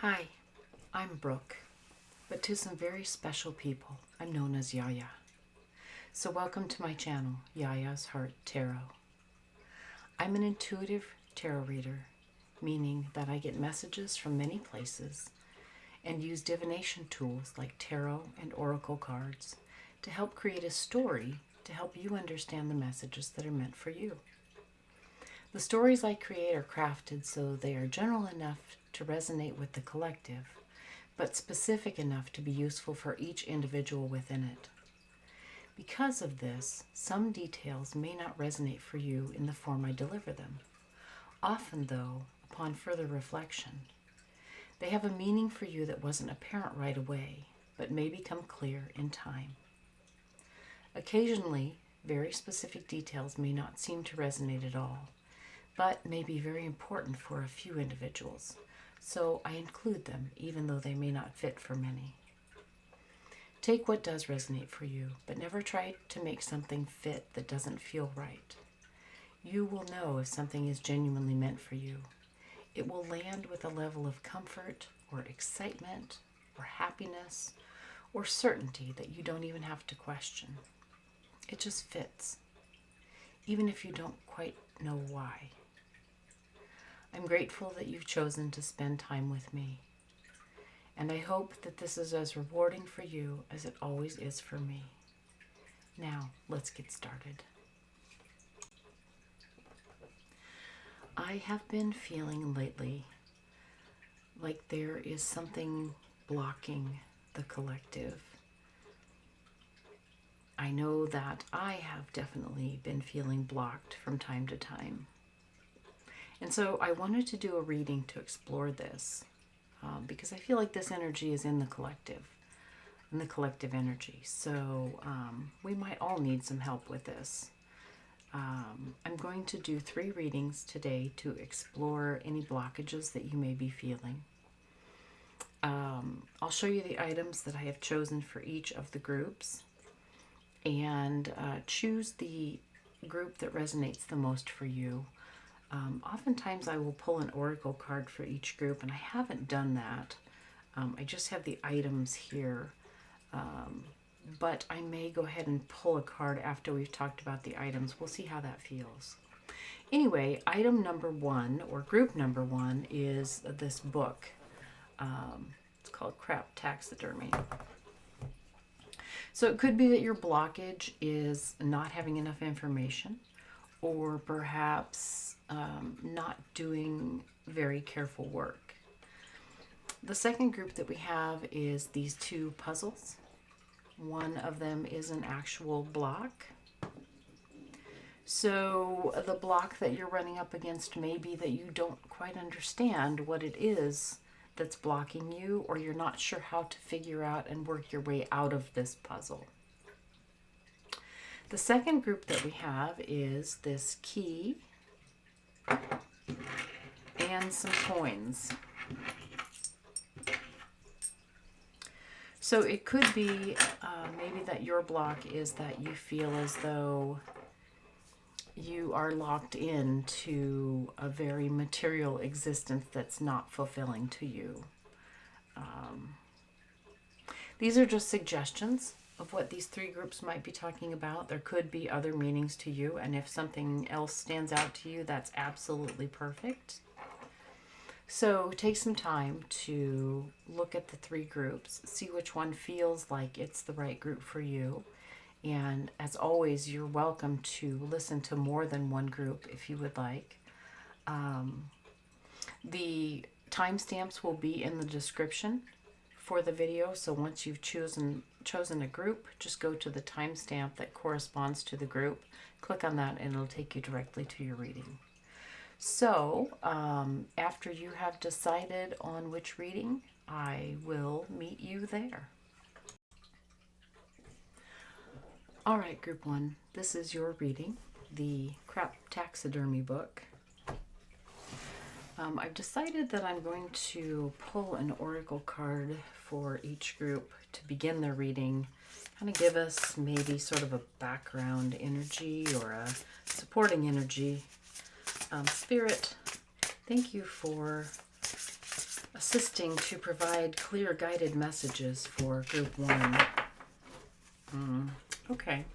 Hi, I'm Brooke, but to some very special people, I'm known as Yaya. So welcome to my channel, Yaya's Heart Tarot. I'm an intuitive tarot reader, meaning that I get messages from many places and use divination tools like tarot and oracle cards to help create a story to help you understand the messages that are meant for you. The stories I create are crafted so they are general enough to resonate with the collective, but specific enough to be useful for each individual within it. Because of this, some details may not resonate for you in the form I deliver them. Often, though, upon further reflection, they have a meaning for you that wasn't apparent right away, but may become clear in time. Occasionally, very specific details may not seem to resonate at all, but may be very important for a few individuals, so I include them even though they may not fit for many. Take what does resonate for you, but never try to make something fit that doesn't feel right. You will know if something is genuinely meant for you. It will land with a level of comfort or excitement or happiness or certainty that you don't even have to question. It just fits, even if you don't quite know why. I'm grateful that you've chosen to spend time with me, and I hope that this is as rewarding for you as it always is for me. Now, let's get started. I have been feeling lately like there is something blocking the collective. I know that I have definitely been feeling blocked from time to time. And so I wanted to do a reading to explore this because I feel like this energy is in the collective energy. So we might all need some help with this. I'm going to do 3 readings today to explore any blockages that you may be feeling. I'll show you the items that I have chosen for each of the groups and choose the group that resonates the most for you. Oftentimes I will pull an oracle card for each group, and I haven't done that. I just have the items here, but I may go ahead and pull a card after we've talked about the items. We'll see how that feels. Anyway, item number 1, or group number 1, is this book. It's called Taxidermy. So it could be that your blockage is not having enough information, or perhaps not doing very careful work. The second group that we have is these 2 puzzles. One of them is an actual block. So the block that you're running up against may be that you don't quite understand what it is that's blocking you, or you're not sure how to figure out and work your way out of this puzzle. The second group that we have is this key and some coins. So it could be maybe that your block is that you feel as though you are locked into a very material existence that's not fulfilling to you. These are just suggestions of what these 3 groups might be talking about. There could be other meanings to you, and if something else stands out to you, that's absolutely perfect. So take some time to look at the 3 groups, see which one feels like it's the right group for you. And as always, you're welcome to listen to more than one group if you would like. The timestamps will be in the description for the video, so once you've chosen a group, just go to the timestamp that corresponds to the group, click on that, and it'll take you directly to your reading. So after you have decided on which reading, I will meet you there. All right, group 1, this is your reading, the Taxidermy book. I've decided that I'm going to pull an oracle card for each group to begin their reading, kind of give us maybe sort of a background energy or a supporting energy. Spirit, thank you for assisting to provide clear guided messages for group 1. Okay.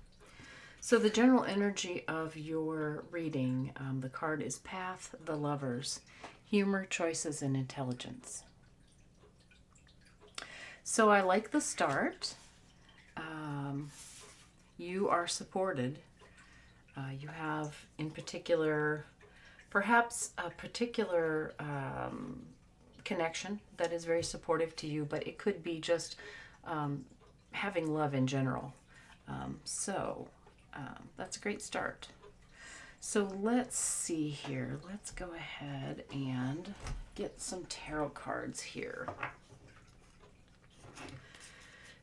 So the general energy of your reading, the card is Path, the Lovers, Humor, Choices, and Intelligence. So I like the start. You are supported. You have, in particular, perhaps a particular connection that is very supportive to you, but it could be just having love in general. That's a great start. So let's see here. Let's go ahead and get some tarot cards here.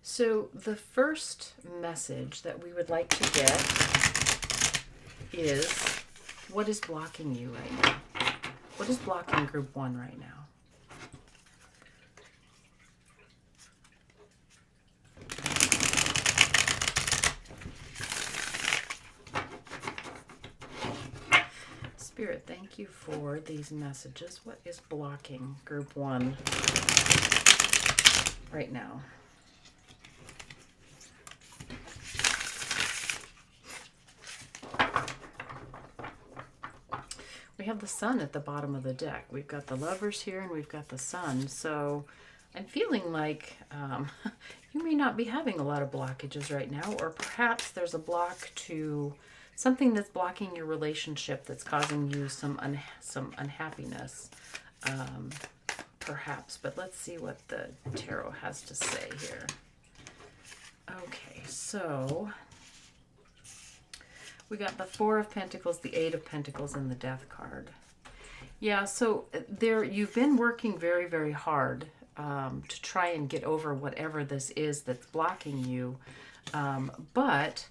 So the first message that we would like to get is, what is blocking you right now? What is blocking group 1 right now? Spirit, thank you for these messages. What is blocking group 1 right now? We have the Sun at the bottom of the deck. We've got the Lovers here and we've got the Sun. So I'm feeling like you may not be having a lot of blockages right now, or perhaps there's a block to something that's blocking your relationship that's causing you some unhappiness, perhaps. But let's see what the tarot has to say here. Okay, so we got the Four of Pentacles, the Eight of Pentacles, and the Death card. Yeah, so there you've been working very, very hard to try and get over whatever this is that's blocking you. But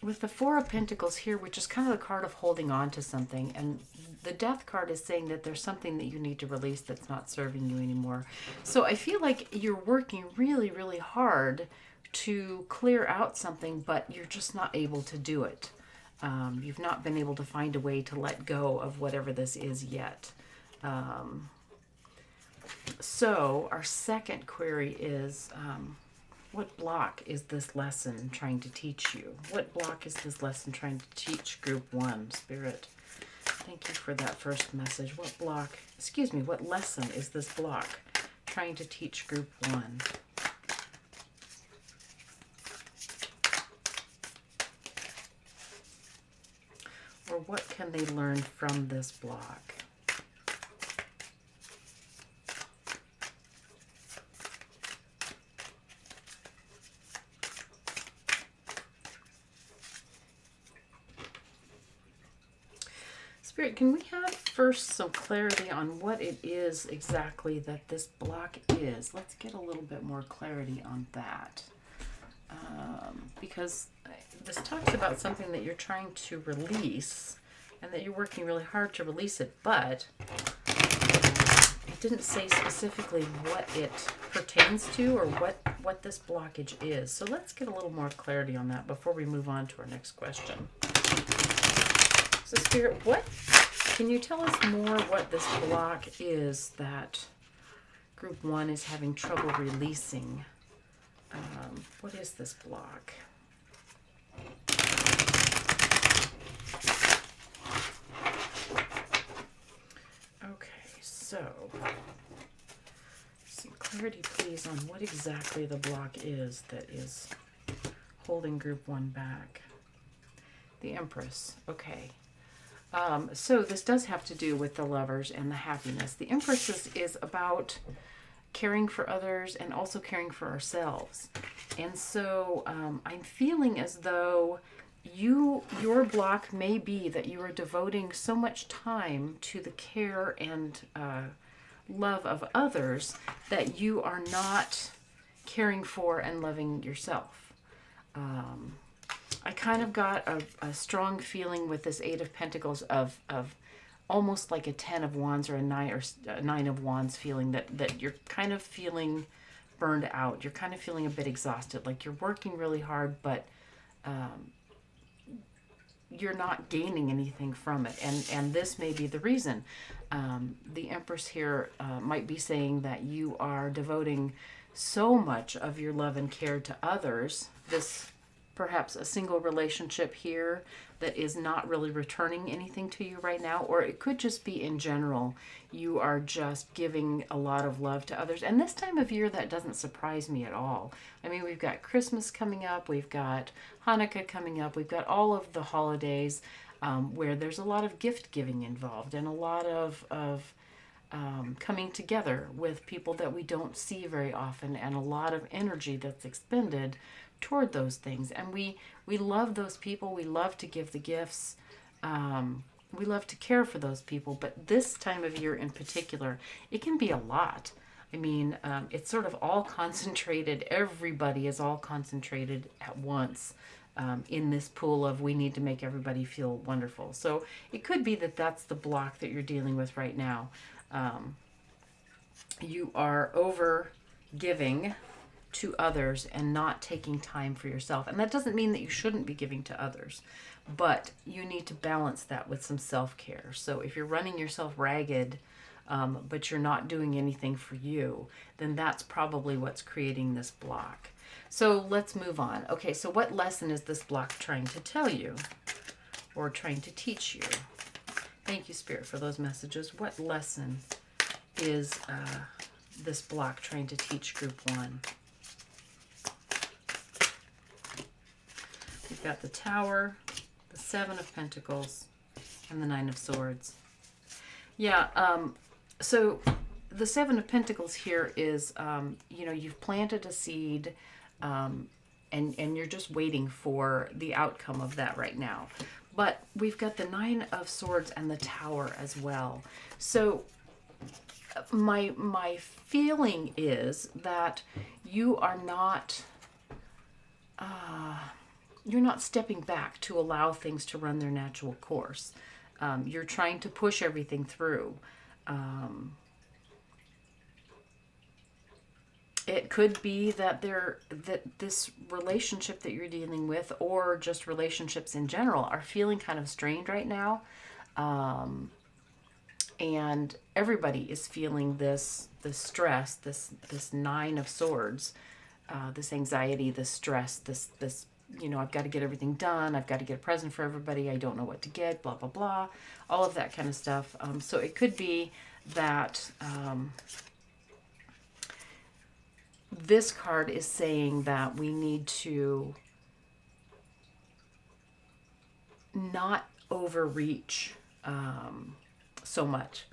with the Four of Pentacles here, which is kind of the card of holding on to something, and the Death card is saying that there's something that you need to release that's not serving you anymore. So I feel like you're working really, really hard to clear out something, but you're just not able to do it. You've not been able to find a way to let go of whatever this is yet. So our second query is, what block is this lesson trying to teach you? What block is this lesson trying to teach group 1, Spirit? Thank you for that first message. What lesson is this block trying to teach group 1? Or what can they learn from this block? Spirit, can we have first some clarity on what it is exactly that this block is? Let's get a little bit more clarity on that. Because this talks about something that you're trying to release and that you're working really hard to release it, but it didn't say specifically what it pertains to or what this blockage is. So let's get a little more clarity on that before we move on to our next question. So Spirit, can you tell us more what this block is that group 1 is having trouble releasing? What is this block? Okay, so some clarity please on what exactly the block is that is holding group 1 back. The Empress, okay. So this does have to do with the Lovers and the happiness. The Empress is about caring for others and also caring for ourselves. And so I'm feeling as though your block may be that you are devoting so much time to the care and love of others that you are not caring for and loving yourself. I kind of got a strong feeling with this Eight of Pentacles of almost like a 10 of Wands or a 9 of Wands feeling that you're kind of feeling burned out. You're kind of feeling a bit exhausted, like you're working really hard, but you're not gaining anything from it. And this may be the reason. The Empress here might be saying that you are devoting so much of your love and care to others. This perhaps a single relationship here that is not really returning anything to you right now, or it could just be in general you are just giving a lot of love to others. And this time of year, that doesn't surprise me at all. I mean, we've got Christmas coming up, we've got Hanukkah coming up, we've got all of the holidays where there's a lot of gift giving involved, and a lot of coming together with people that we don't see very often, and a lot of energy that's expended toward those things. And we love those people. We love to give the gifts. We love to care for those people. But this time of year in particular, it can be a lot. I mean, it's sort of all concentrated. Everybody is all concentrated at once in this pool of we need to make everybody feel wonderful. So it could be that that's the block that you're dealing with right now. You are over giving to others and not taking time for yourself. And that doesn't mean that you shouldn't be giving to others, but you need to balance that with some self-care. So if you're running yourself ragged, but you're not doing anything for you, then that's probably what's creating this block. So let's move on. Okay, so what lesson is this block trying to tell you or trying to teach you? Thank you, Spirit, for those messages. What lesson is this block trying to teach Group 1? We've got the Tower, the Seven of Pentacles, and the Nine of Swords. Yeah, so the Seven of Pentacles here is, you know, you've planted a seed, and you're just waiting for the outcome of that right now. But we've got the Nine of Swords and the Tower as well. So my feeling is that you are not... you're not stepping back to allow things to run their natural course. You're trying to push everything through. It could be that this relationship that you're dealing with, or just relationships in general, are feeling kind of strained right now. And everybody is feeling this stress, this Nine of Swords, this anxiety, this stress, this you know, I've got to get everything done. I've got to get a present for everybody. I don't know what to get, blah, blah, blah. All of that kind of stuff. So it could be that this card is saying that we need to not overreach so much.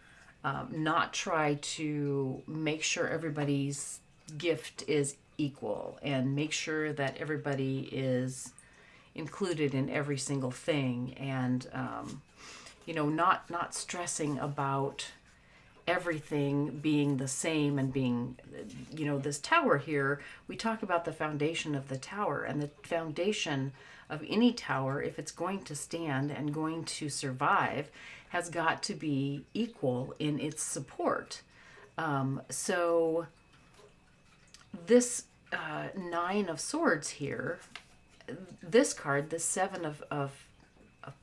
Not try to make sure everybody's gift is equal, and make sure that everybody is included in every single thing, and you know, not stressing about everything being the same and being, you know, this tower here, we talk about the foundation of the tower, and the foundation of any tower, if it's going to stand and going to survive, has got to be equal in its support. So this Nine of Swords here, this card, the Seven of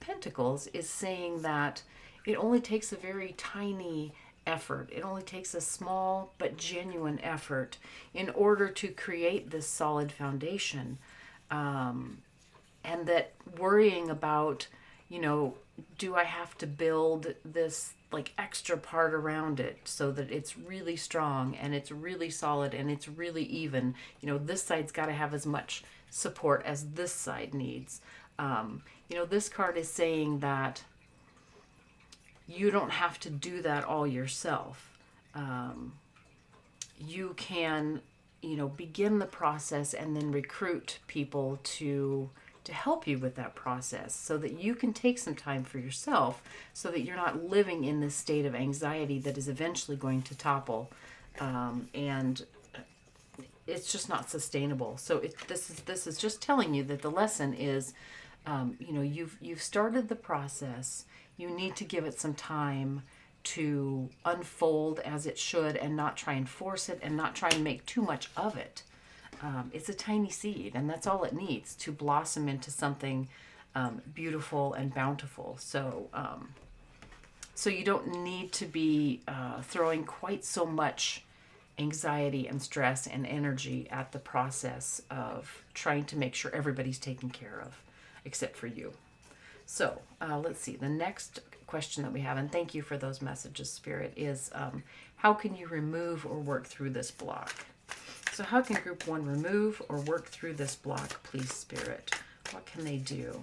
Pentacles, is saying that it only takes a very tiny effort. It only takes a small but genuine effort in order to create this solid foundation. And that worrying about, you know, do I have to build this like extra part around it so that it's really strong and it's really solid and it's really even, you know, this side's got to have as much support as this side needs. You know, this card is saying that you don't have to do that all yourself. You can, you know, begin the process and then recruit people to help you with that process, so that you can take some time for yourself, so that you're not living in this state of anxiety that is eventually going to topple, and it's just not sustainable. So this is just telling you that the lesson is, you know, you've started the process. You need to give it some time to unfold as it should, and not try and force it, and not try and make too much of it. It's a tiny seed, and that's all it needs to blossom into something beautiful and bountiful. So, so you don't need to be throwing quite so much anxiety and stress and energy at the process of trying to make sure everybody's taken care of, except for you. So let's see. The next question that we have, and thank you for those messages, Spirit, is how can you remove or work through this block? So how can Group 1 remove or work through this block, please, Spirit? What can they do?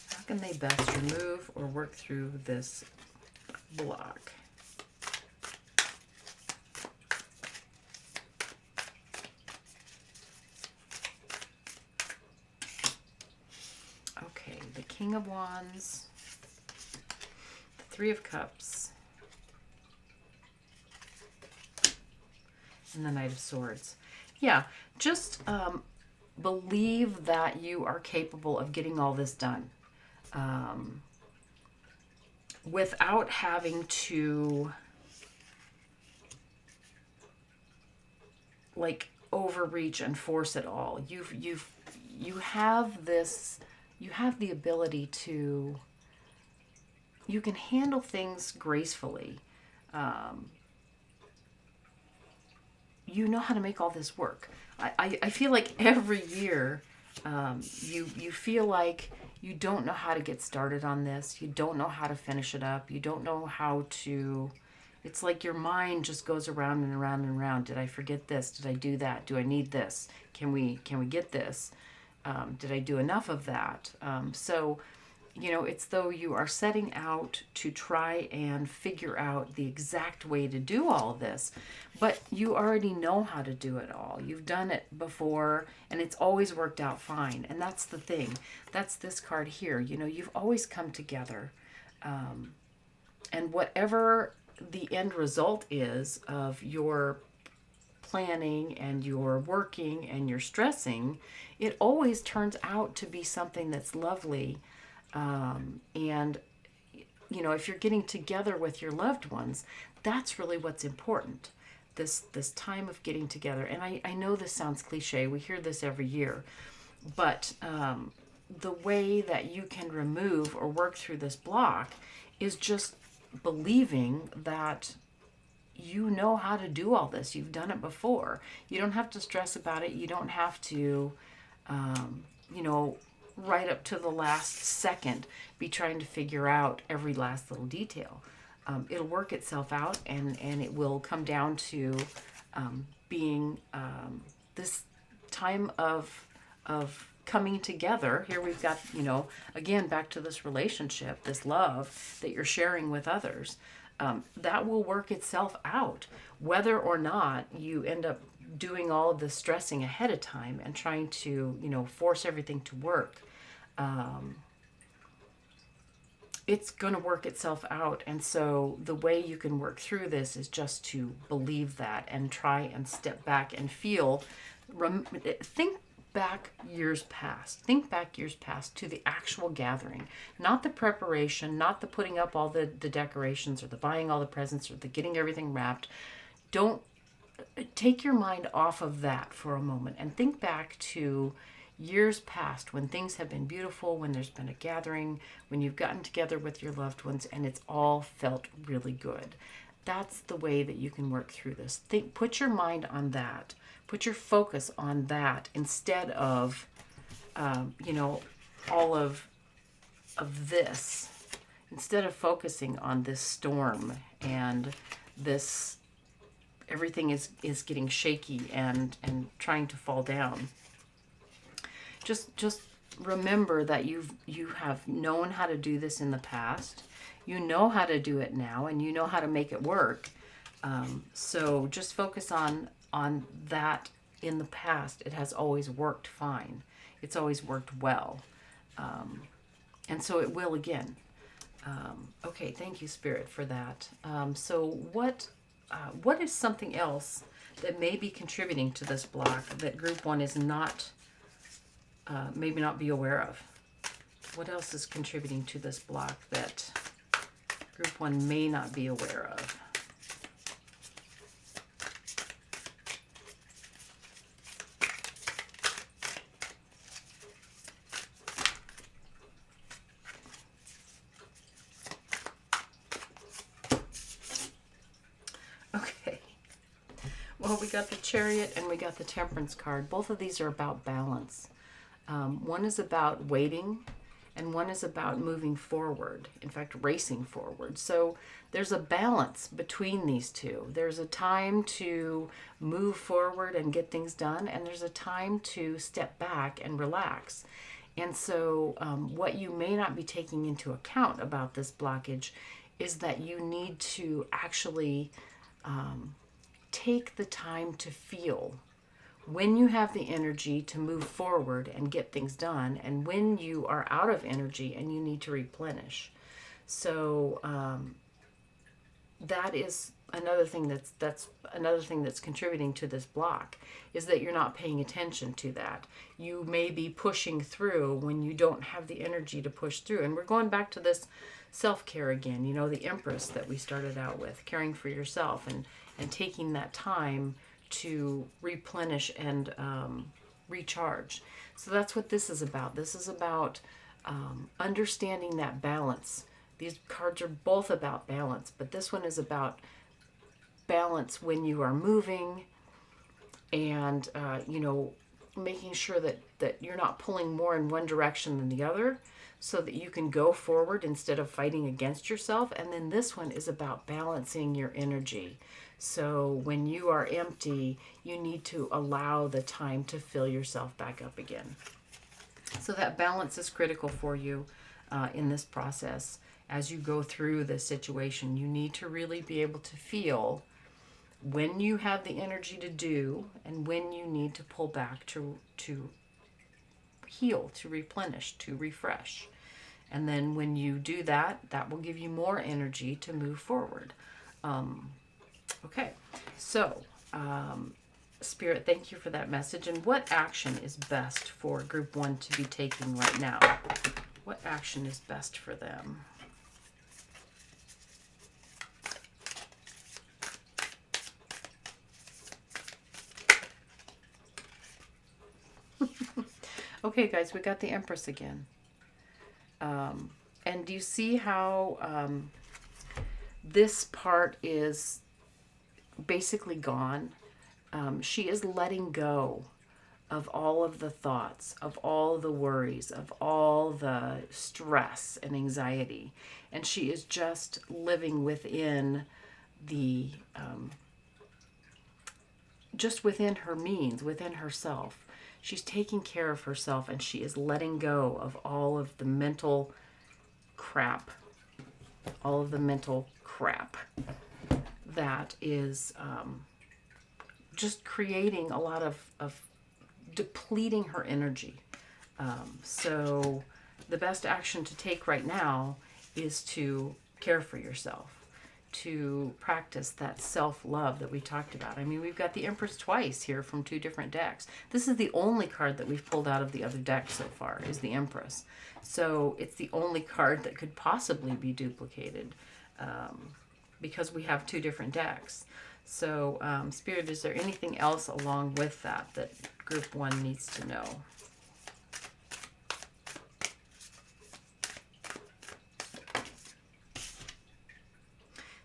How can they best remove or work through this block? Okay, the King of Wands, the Three of Cups, and the Knight of Swords. Yeah, just believe that you are capable of getting all this done without having to like overreach and force it all. You have this. You have the ability to. You can handle things gracefully. You know how to make all this work. I feel like every year you feel like you don't know how to get started on this. You don't know how to finish it up. You don't know how to... It's like your mind just goes around and around and around. Did I forget this? Did I do that? Do I need this? Can we get this? Did I do enough of that? So, you know, it's though you are setting out to try and figure out the exact way to do all of this, but you already know how to do it all. You've done it before, and it's always worked out fine. And that's the thing. That's this card here. You know, you've always come together. And whatever the end result is of your planning and your working and your stressing, it always turns out to be something that's lovely. And, you know, if you're getting together with your loved ones, that's really what's important. This time of getting together. And I know this sounds cliche. We hear this every year. But the way that you can remove or work through this block is just believing that you know how to do all this. You've done it before. You don't have to stress about it. You don't have to, you know, right up to the last second be trying to figure out every last little detail. It'll work itself out, and it will come down to being this time of coming together. Here we've got, you know, again, back to this relationship, this love that you're sharing with others. That will work itself out, whether or not you end up doing all of this stressing ahead of time and trying to, you know, force everything to work. It's going to work itself out. And so the way you can work through this is just to believe that and try and step back and feel, think back years past. Think back years past to the actual gathering, not the preparation, not the putting up all the decorations or the buying all the presents or the getting everything wrapped. Don't take your mind off of that for a moment and think back to years past when things have been beautiful, when there's been a gathering, when you've gotten together with your loved ones and it's all felt really good. That's the way that you can work through this. Put your mind on that. Put your focus on that instead of, you know, all of this. Instead of focusing on this storm and this, everything is getting shaky and trying to fall down. Just remember that you have known how to do this in the past. You know how to do it now, and you know how to make it work. So just focus on that. In the past, it has always worked fine. It's always worked well. And so it will again. Okay, thank you, Spirit, for that. So what is something else that may be contributing to this block that Group 1 is not, maybe not be aware of? What else is contributing to this block that Group 1 may not be aware of? Well, we got the Chariot and we got the Temperance card. Both of these are about balance. One is about waiting and one is about moving forward. In fact, racing forward. So there's a balance between these two. There's a time to move forward and get things done, and there's a time to step back and relax. And so what you may not be taking into account about this blockage is that you need to actually take the time to feel when you have the energy to move forward and get things done, and when you are out of energy and you need to replenish. So that is another thing that's contributing to this block, is that you're not paying attention to that. You may be pushing through when you don't have the energy to push through. And we're going back to this self-care again, you know, the Empress that we started out with, caring for yourself and taking that time to replenish and recharge. So that's what this is about. This is about understanding that balance. These cards are both about balance, but this one is about balance when you are moving and, you know, making sure that you're not pulling more in one direction than the other, so that you can go forward instead of fighting against yourself. And then this one is about balancing your energy. So when you are empty, you need to allow the time to fill yourself back up again. So that balance is critical for you in this process. As you go through this situation, you need to really be able to feel when you have the energy to do and when you need to pull back to heal, to replenish, to refresh. And then when you do that, that will give you more energy to move forward. Okay, so Spirit, thank you for that message. And what action is best for Group 1 to be taking right now? What action is best for them? Okay, guys, we got the Empress again. And do you see how this part is basically gone? She is letting go of all of the thoughts, of all the worries, of all the stress and anxiety. And she is just living within the, just within her means, within herself. She's taking care of herself, and she is letting go of all of the mental crap, that is just creating a lot of depleting her energy. So the best action to take right now is to care for yourself, to practice that self-love that we talked about. I mean, we've got the Empress twice here from two different decks. This is the only card that we've pulled out of the other deck so far, is the Empress. So it's the only card that could possibly be duplicated because we have two different decks. So, Spirit, is there anything else along with that Group 1 needs to know?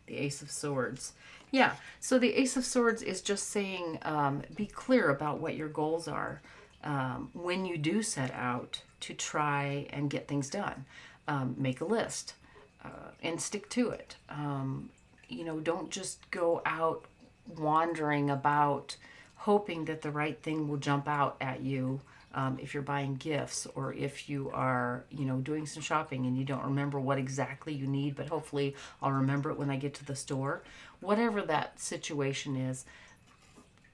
The Ace of Swords. Yeah, so the Ace of Swords is just saying be clear about what your goals are when you do set out to try and get things done. Make a list and stick to it. You know, don't just go out wandering about hoping that the right thing will jump out at you if you're buying gifts, or if you are, you know, doing some shopping and you don't remember what exactly you need, but hopefully I'll remember it when I get to the store. Whatever that situation is,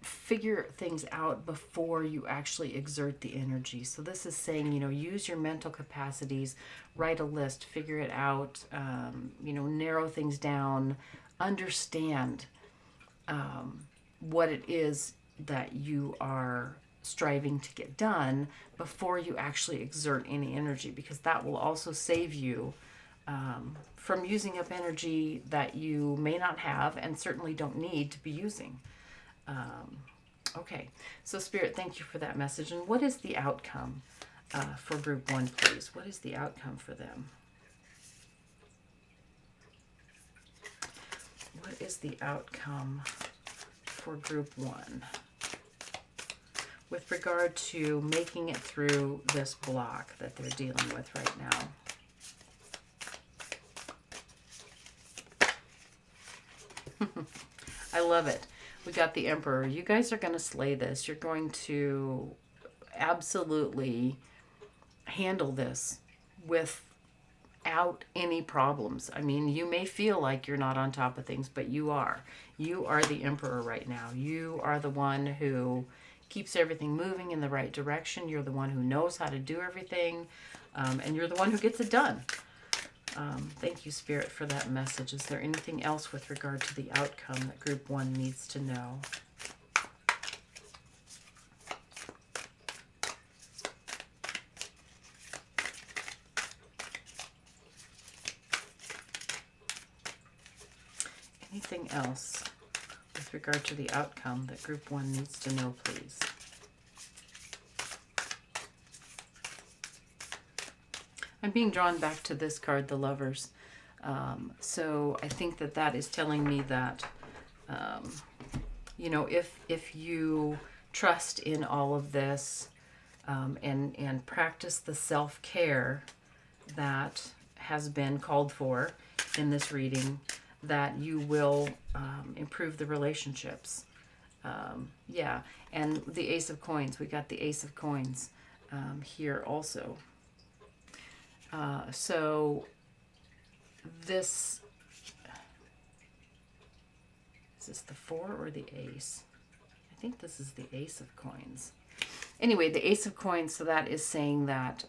figure things out before you actually exert the energy. So this is saying, you know, use your mental capacities, write a list, figure it out, you know, narrow things down, understand what it is that you are striving to get done before you actually exert any energy, because that will also save you from using up energy that you may not have and certainly don't need to be using. Okay, so Spirit, thank you for that message. And what is the outcome for Group 1, please? What is the outcome for them? What is the outcome for group 1 with regard to making it through this block that they're dealing with right now. I love it. We got the Emperor. You guys are going to slay this. You're going to absolutely handle this without any problems. I mean, you may feel like you're not on top of things, but you are. You are the Emperor right now. You are the one who keeps everything moving in the right direction. You're the one who knows how to do everything, and you're the one who gets it done. Thank you, Spirit, for that message. Is there anything else with regard to the outcome that group 1 needs to know? Anything else with regard to the outcome that group 1 needs to know, please? I'm being drawn back to this card, the Lovers. So I think that that is telling me that, you know, if you trust in all of this and practice the self-care that has been called for in this reading, that you will improve the relationships. Yeah, and the Ace of Coins. We got the Ace of Coins here also. So this, is this the 4 or the Ace? I think this is the Ace of Coins. Anyway, the Ace of Coins, so that is saying that,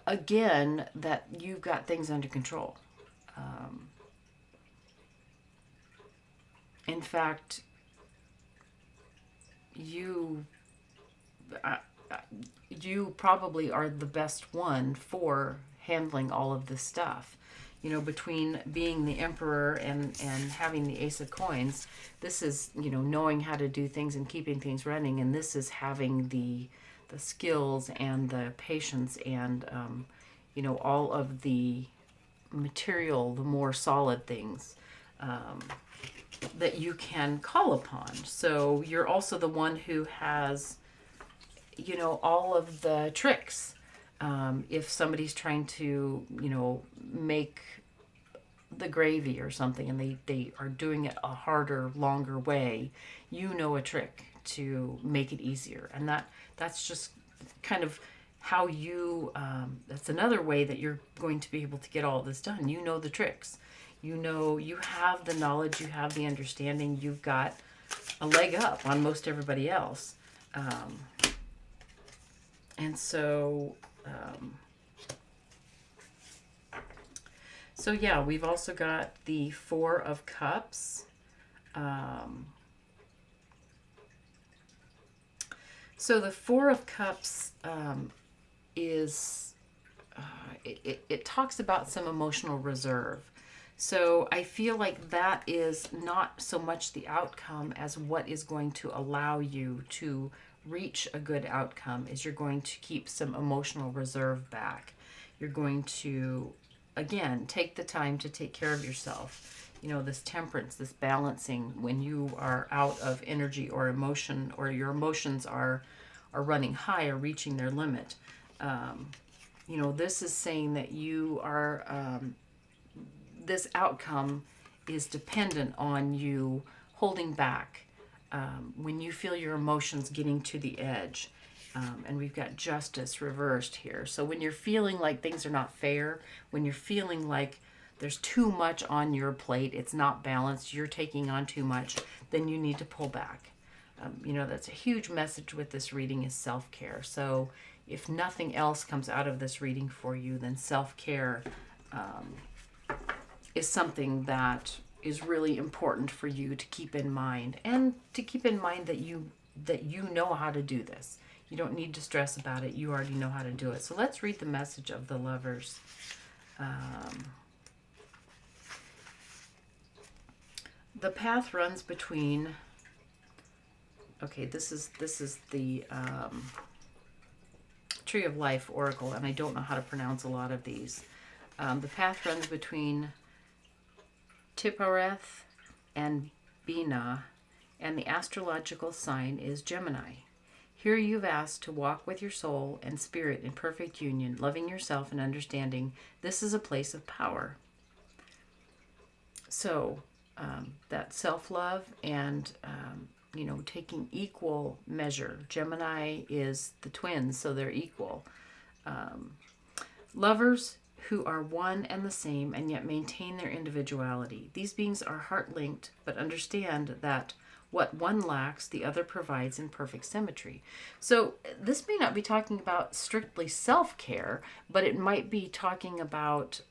again, that you've got things under control. In fact, you probably are the best one for handling all of this stuff. You know, between being the Emperor and having the Ace of Coins, this is, you know, knowing how to do things and keeping things running, and this is having the skills and the patience and, you know, all of the material, the more solid things that you can call upon. So you're also the one who has, you know, all of the tricks. If somebody's trying to, you know, make the gravy or something and they are doing it a harder, longer way, you know a trick to make it easier. And that's just kind of how you, that's another way that you're going to be able to get all this done. You know the tricks. You know, you have the knowledge, you have the understanding, you've got a leg up on most everybody else. And so, so yeah, we've also got the 4 of Cups. So the 4 of Cups is, it talks about some emotional reserve. So I feel like that is not so much the outcome as what is going to allow you to reach a good outcome is you're going to keep some emotional reserve back. You're going to, again, take the time to take care of yourself. You know, this temperance, this balancing when you are out of energy or emotion, or your emotions are running high or reaching their limit. You know, this is saying that you are, this outcome is dependent on you holding back when you feel your emotions getting to the edge. And we've got Justice reversed here. So when you're feeling like things are not fair, when you're feeling like there's too much on your plate, it's not balanced, you're taking on too much, then you need to pull back. You know, that's a huge message with this reading is self-care. So if nothing else comes out of this reading for you, then self-care is something that is really important for you to keep in mind, and to keep in mind that you know how to do this. You don't need to stress about it. You already know how to do it. So let's read the message of the Lovers. The path runs between, okay, this is the Tree of Life Oracle, and I don't know how to pronounce a lot of these. The path runs between Tiphareth, and Bina, and the astrological sign is Gemini. Here you've asked to walk with your soul and spirit in perfect union, loving yourself and understanding this is a place of power. So that self-love and, taking equal measure. Gemini is the twins, so they're equal. Lovers who are one and the same and yet maintain their individuality. These beings are heart-linked, but understand that what one lacks, the other provides in perfect symmetry. So this may not be talking about strictly self-care, but it might be talking about,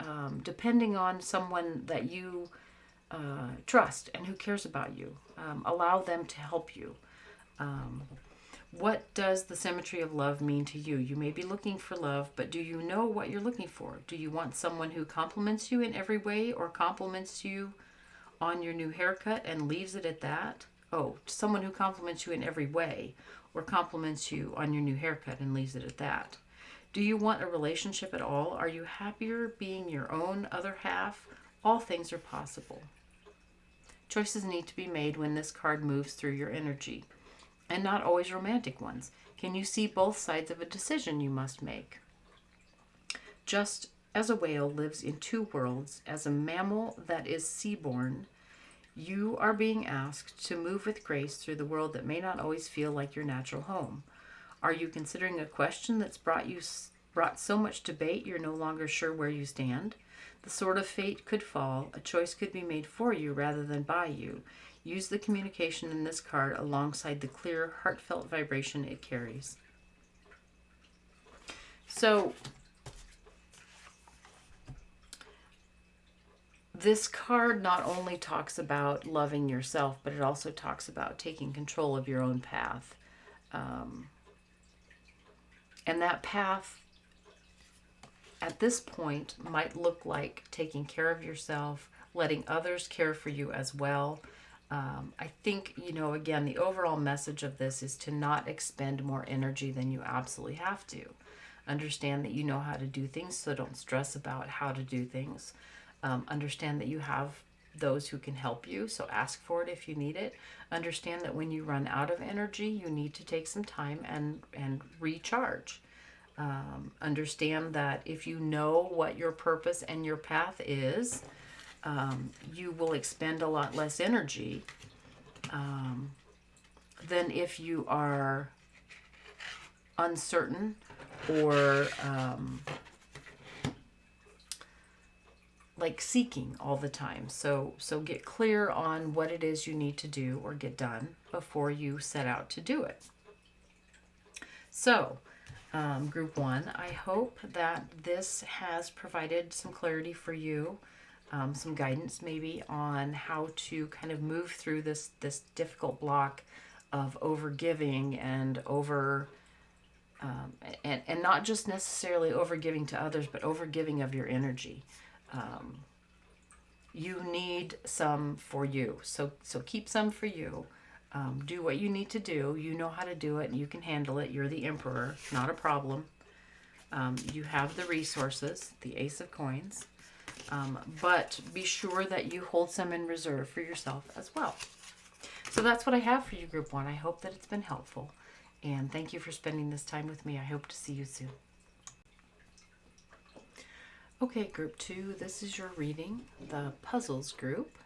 depending on someone that you trust and who cares about you, allow them to help you. What does the symmetry of love mean to you? You may be looking for love, but do you know what you're looking for? Do you want someone who compliments you in every way, or compliments you on your new haircut and leaves it at that? Oh, someone who compliments you in every way, or compliments you on your new haircut and leaves it at that. Do you want a relationship at all? Are you happier being your own other half? All things are possible. Choices need to be made when this card moves through your energy, and not always romantic ones. Can you see both sides of a decision you must make? Just as a whale lives in two worlds, as a mammal that is seaborne, you are being asked to move with grace through the world that may not always feel like your natural home. Are you considering a question that's brought so much debate you're no longer sure where you stand? The sword of fate could fall. A choice could be made for you rather than by you. Use the communication in this card alongside the clear, heartfelt vibration it carries. So, this card not only talks about loving yourself, but it also talks about taking control of your own path. And that path, at this point, might look like taking care of yourself, letting others care for you as well. I think, again, the overall message of this is to not expend more energy than you absolutely have to. Understand that you know how to do things, so don't stress about how to do things. Understand that you have those who can help you, so ask for it if you need it. Understand that when you run out of energy, you need to take some time and recharge. Understand that if you know what your purpose and your path is, you will expend a lot less energy than if you are uncertain or like seeking all the time. So get clear on what it is you need to do or get done before you set out to do it. So, Group 1, I hope that this has provided some clarity for you. Some guidance maybe on how to kind of move through this difficult block of overgiving and and not just necessarily overgiving to others, but overgiving of your energy. You need some for you, so keep some for you. Do what you need to do. You know how to do it, and you can handle it. You're the emperor, not a problem. You have the resources, the Ace of Coins. But be sure that you hold some in reserve for yourself as well. So that's what I have for you, Group 1. I hope that it's been helpful. And thank you for spending this time with me. I hope to see you soon. Okay, Group 2, this is your reading, the Puzzles group.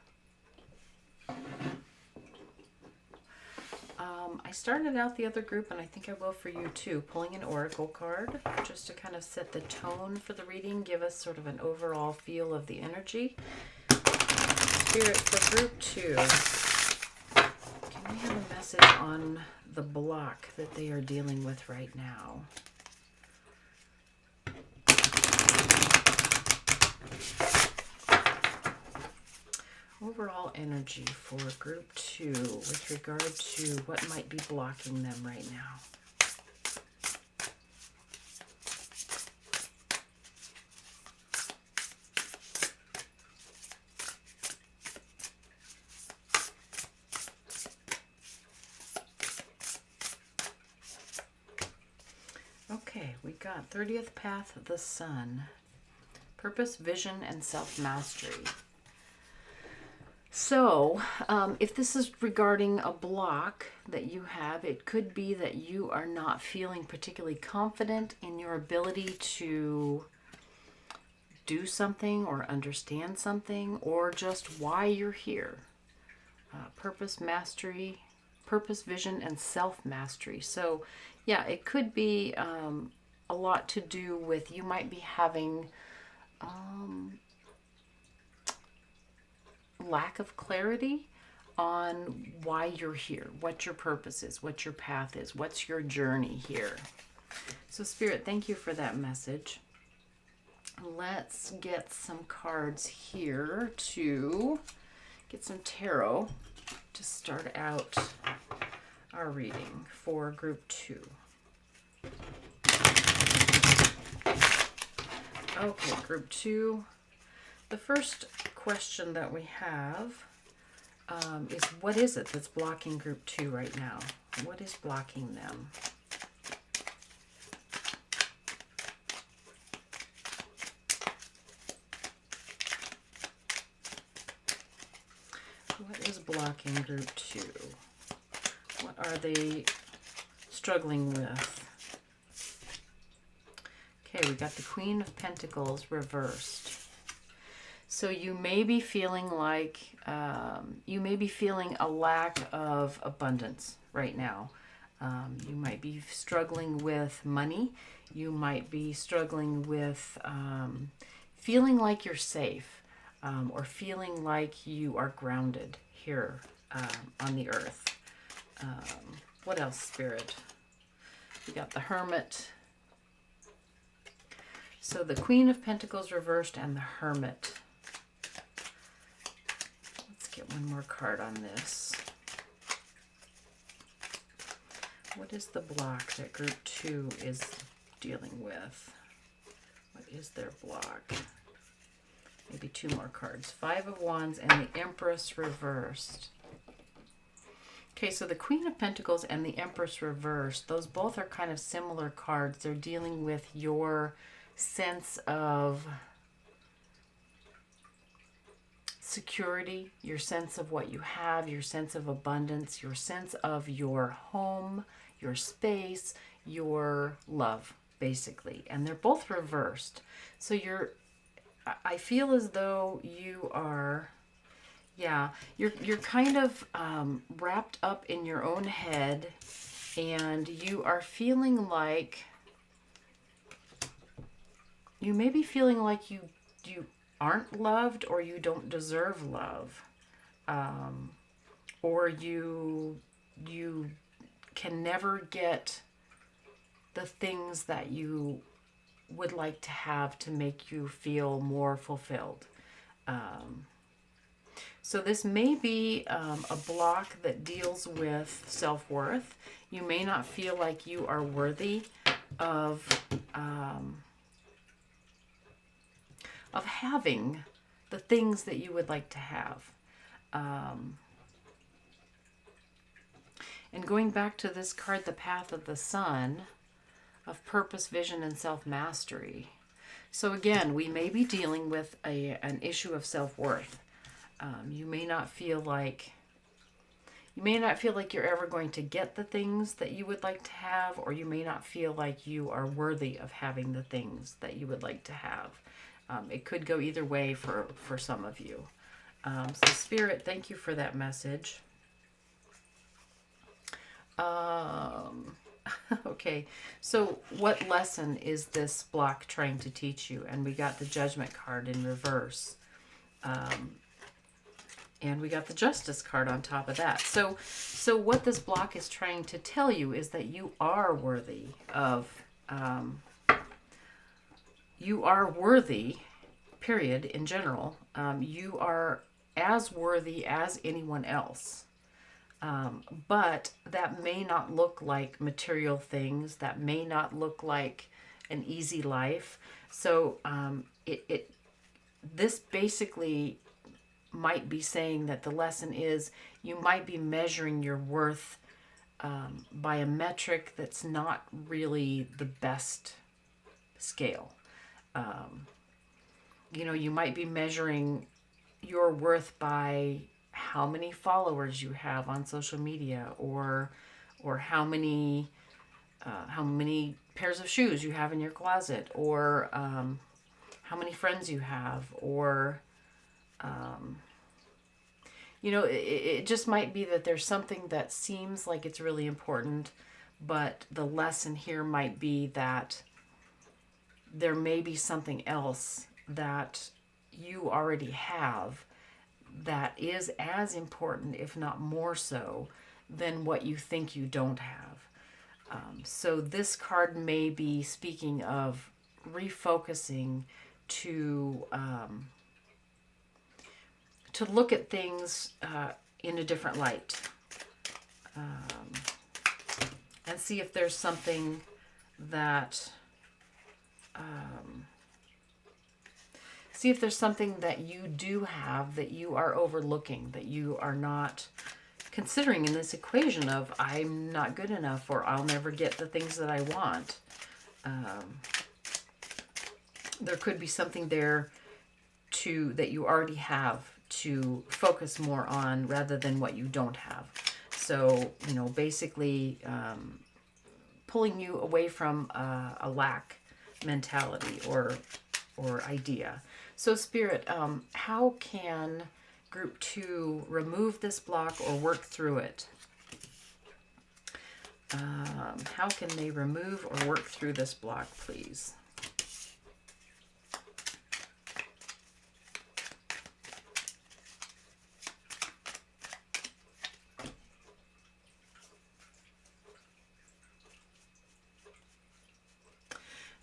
I started out the other group, and I think I will for you too, pulling an oracle card just to kind of set the tone for the reading, give us sort of an overall feel of the energy. Spirit for Group 2. Can we have a message on the block that they are dealing with right now? Overall energy for Group 2 with regard to what might be blocking them right now. Okay, we got 30th Path, the Sun. Purpose, vision, and self-mastery. So, if this is regarding a block that you have, it could be that you are not feeling particularly confident in your ability to do something or understand something, or just why you're here. Purpose, mastery, purpose, vision, and self-mastery. So, yeah, it could be a lot to do with, you might be having lack of clarity on why you're here, what your purpose is, what your path is, what's your journey here. So Spirit, thank you for that message. Let's get some cards here to get some tarot to start out our reading for group 2. Okay, group 2. The first question that we have is, what is it that's blocking group 2 right now? What is blocking them? What is blocking group 2? What are they struggling with? Okay, we got the Queen of Pentacles reversed. So you may be feeling like, you may be feeling a lack of abundance right now. You might be struggling with money. You might be struggling with feeling like you're safe, or feeling like you are grounded here on the earth. What else, Spirit? We got the Hermit. So the Queen of Pentacles reversed and the Hermit. Let's get one more card on this. What is the block that group 2 is dealing with? What is their block? Maybe 2 more cards. 5 of Wands and the Empress reversed. Okay, so the Queen of Pentacles and the Empress reversed, those both are kind of similar cards. They're dealing with your sense of security, your sense of what you have, your sense of abundance, your sense of your home, your space, your love, basically. And they're both reversed. So I feel as though you are, yeah, you're kind of wrapped up in your own head, and you are feeling like, you may be feeling like you aren't loved, or you don't deserve love, or you can never get the things that you would like to have to make you feel more fulfilled. So this may be a block that deals with self-worth. You may not feel like you are worthy of having the things that you would like to have. And going back to this card, the Path of the Sun, of purpose, vision, and self-mastery. So again, we may be dealing with an issue of self-worth. You may not feel like you're ever going to get the things that you would like to have, or you may not feel like you are worthy of having the things that you would like to have. It could go either way for some of you. So Spirit, thank you for that message. Okay, so what lesson is this block trying to teach you? And we got the Judgment card in reverse. And we got the Justice card on top of that. So what this block is trying to tell you is that you are worthy of, you are worthy, period, in general. You are as worthy as anyone else. But that may not look like material things. That may not look like an easy life. So this basically might be saying that the lesson is, you might be measuring your worth by a metric that's not really the best scale. You might be measuring your worth by how many followers you have on social media, or how many pairs of shoes you have in your closet, or how many friends you have, or it just might be that there's something that seems like it's really important, but the lesson here might be that there may be something else that you already have that is as important, if not more so, than what you think you don't have. So this card may be speaking of refocusing to look at things in a different light, and see if there's something that you do have that you are overlooking, that you are not considering in this equation of I'm not good enough, or I'll never get the things that I want. There could be something there that you already have to focus more on rather than what you don't have. So, basically pulling you away from a lack mentality or idea. So Spirit, how can Group 2 remove this block or work through it? How can they remove or work through this block, please?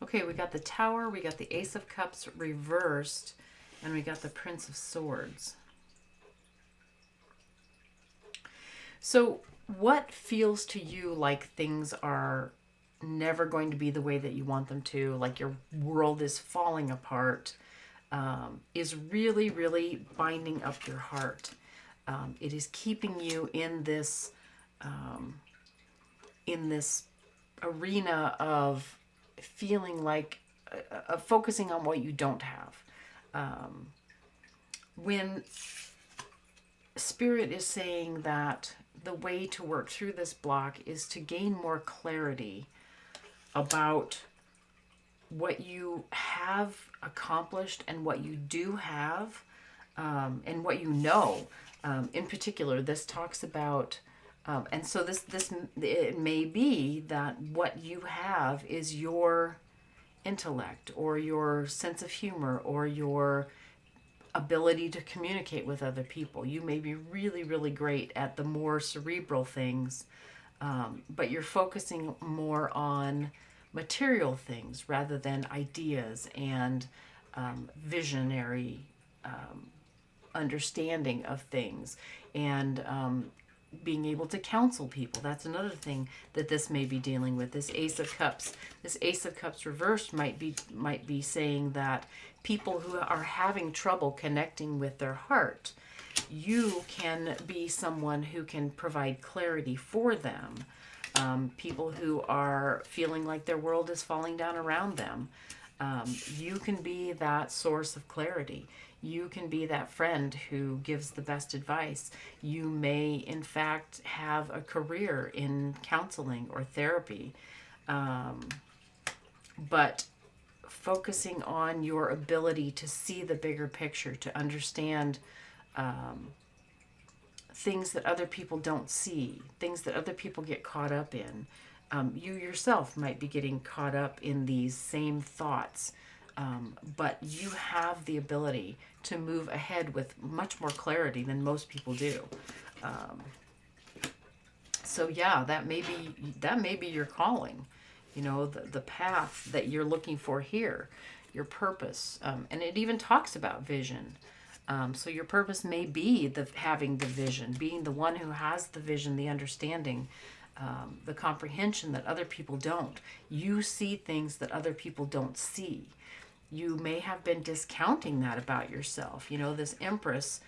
Okay, we got the Tower, we got the Ace of Cups reversed, and we got the Prince of Swords. So what feels to you like things are never going to be the way that you want them to, like your world is falling apart, is really, really binding up your heart? It is keeping you in this arena of feeling like focusing on what you don't have. When Spirit is saying that the way to work through this block is to gain more clarity about what you have accomplished and what you do have, and what you know. In particular, this talks about and so this it may be that what you have is your intellect, or your sense of humor, or your ability to communicate with other people. You may be really, really great at the more cerebral things, but you're focusing more on material things rather than ideas and visionary understanding of things, and being able to counsel people. That's another thing that this may be dealing with. This Ace of Cups reversed might be saying that people who are having trouble connecting with their heart, you can be someone who can provide clarity for them. People who are feeling like their world is falling down around them, you can be that source of clarity. You can be that friend who gives the best advice. You may, in fact, have a career in counseling or therapy. But focusing on your ability to see the bigger picture, to understand things that other people don't see, things that other people get caught up in. You yourself might be getting caught up in these same thoughts, but you have the ability to move ahead with much more clarity than most people do. So yeah, that may be your calling, the path that you're looking for here, your purpose. And it even talks about vision. So your purpose may be having the vision, being the one who has the vision, the understanding, the comprehension that other people don't. You see things that other people don't see. You may have been discounting that about yourself. This Empress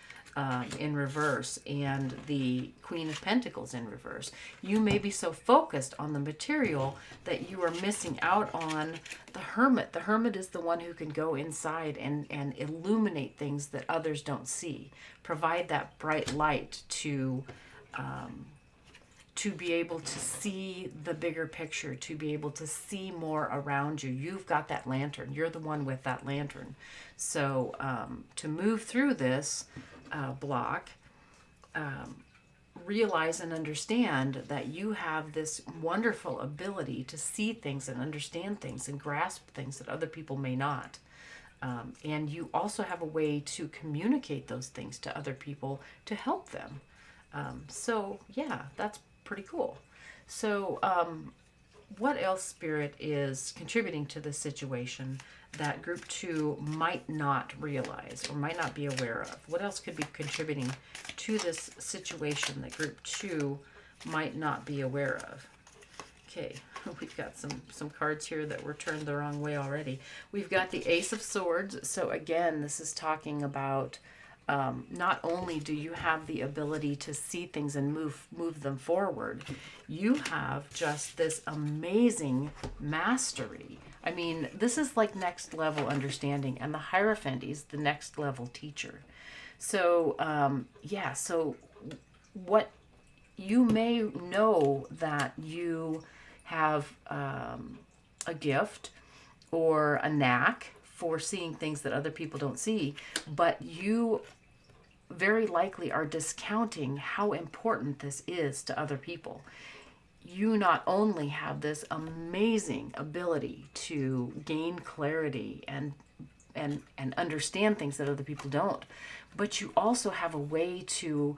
in reverse and the Queen of Pentacles in reverse. You may be so focused on the material that you are missing out on the Hermit. The Hermit is the one who can go inside and illuminate things that others don't see. Provide that bright light to be able to see the bigger picture, to be able to see more around you. You've got that lantern. You're the one with that lantern. So to move through this block, realize and understand that you have this wonderful ability to see things and understand things and grasp things that other people may not. And you also have a way to communicate those things to other people to help them. So yeah, that's pretty cool. So what else, Spirit, is contributing to this situation that group 2 might not realize or might not be aware of? What else could be contributing to this situation that group 2 might not be aware of? Okay, we've got some cards here that were turned the wrong way already. We've got the Ace of Swords. So again, this is talking about not only do you have the ability to see things and move them forward, you have just this amazing mastery. I mean, this is like next level understanding, and the Hierophant is the next level teacher. So yeah, so what you may know that you have a gift or a knack for seeing things that other people don't see, but you very likely are discounting how important this is to other people. You not only have this amazing ability to gain clarity and understand things that other people don't, but you also have a way to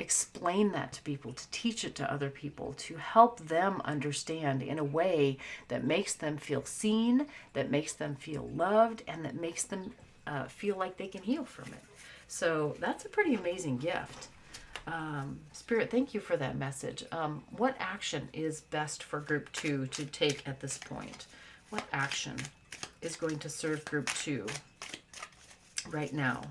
explain that to people, to teach it to other people, to help them understand in a way that makes them feel seen, that makes them feel loved, and that makes them feel like they can heal from it. So that's a pretty amazing gift. Spirit, thank you for that message. What action is best for group 2 to take at this point? What action is going to serve group 2 right now?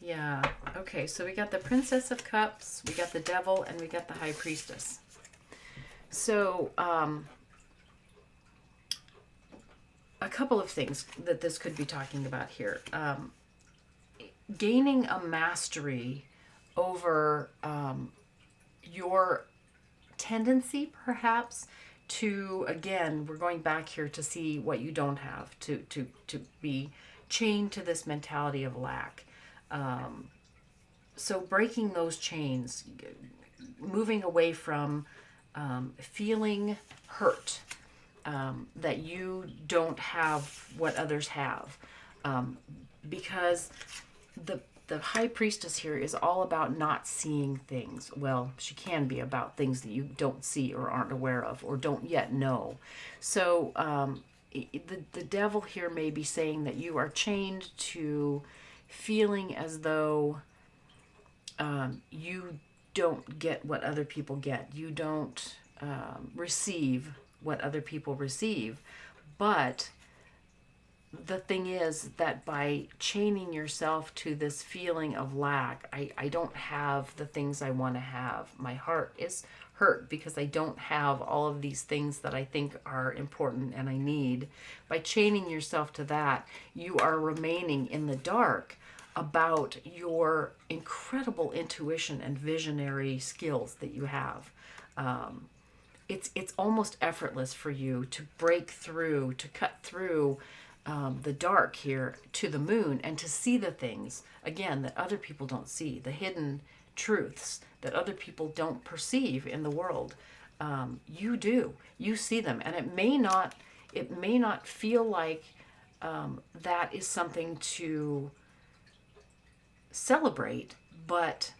Yeah, okay, so we got the Princess of Cups, we got the Devil, and we got the High Priestess. So, a couple of things that this could be talking about here. Gaining a mastery over your tendency, perhaps, to, again, we're going back here to see what you don't have, to be chained to this mentality of lack. So breaking those chains, moving away from feeling hurt, that you don't have what others have, because the High Priestess here is all about not seeing things. Well, she can be about things that you don't see or aren't aware of or don't yet know. So the Devil here may be saying that you are chained to feeling as though you don't get what other people get. You don't receive what other people receive. But the thing is that by chaining yourself to this feeling of lack, I don't have the things I want to have. My heart is hurt because I don't have all of these things that I think are important and I need. By chaining yourself to that, you are remaining in the dark about your incredible intuition and visionary skills that you have. It's almost effortless for you to break through, to cut through the dark here to the moon and to see the things, again, that other people don't see, the hidden truths that other people don't perceive in the world. You do. You see them. And it may not feel like that is something to celebrate, but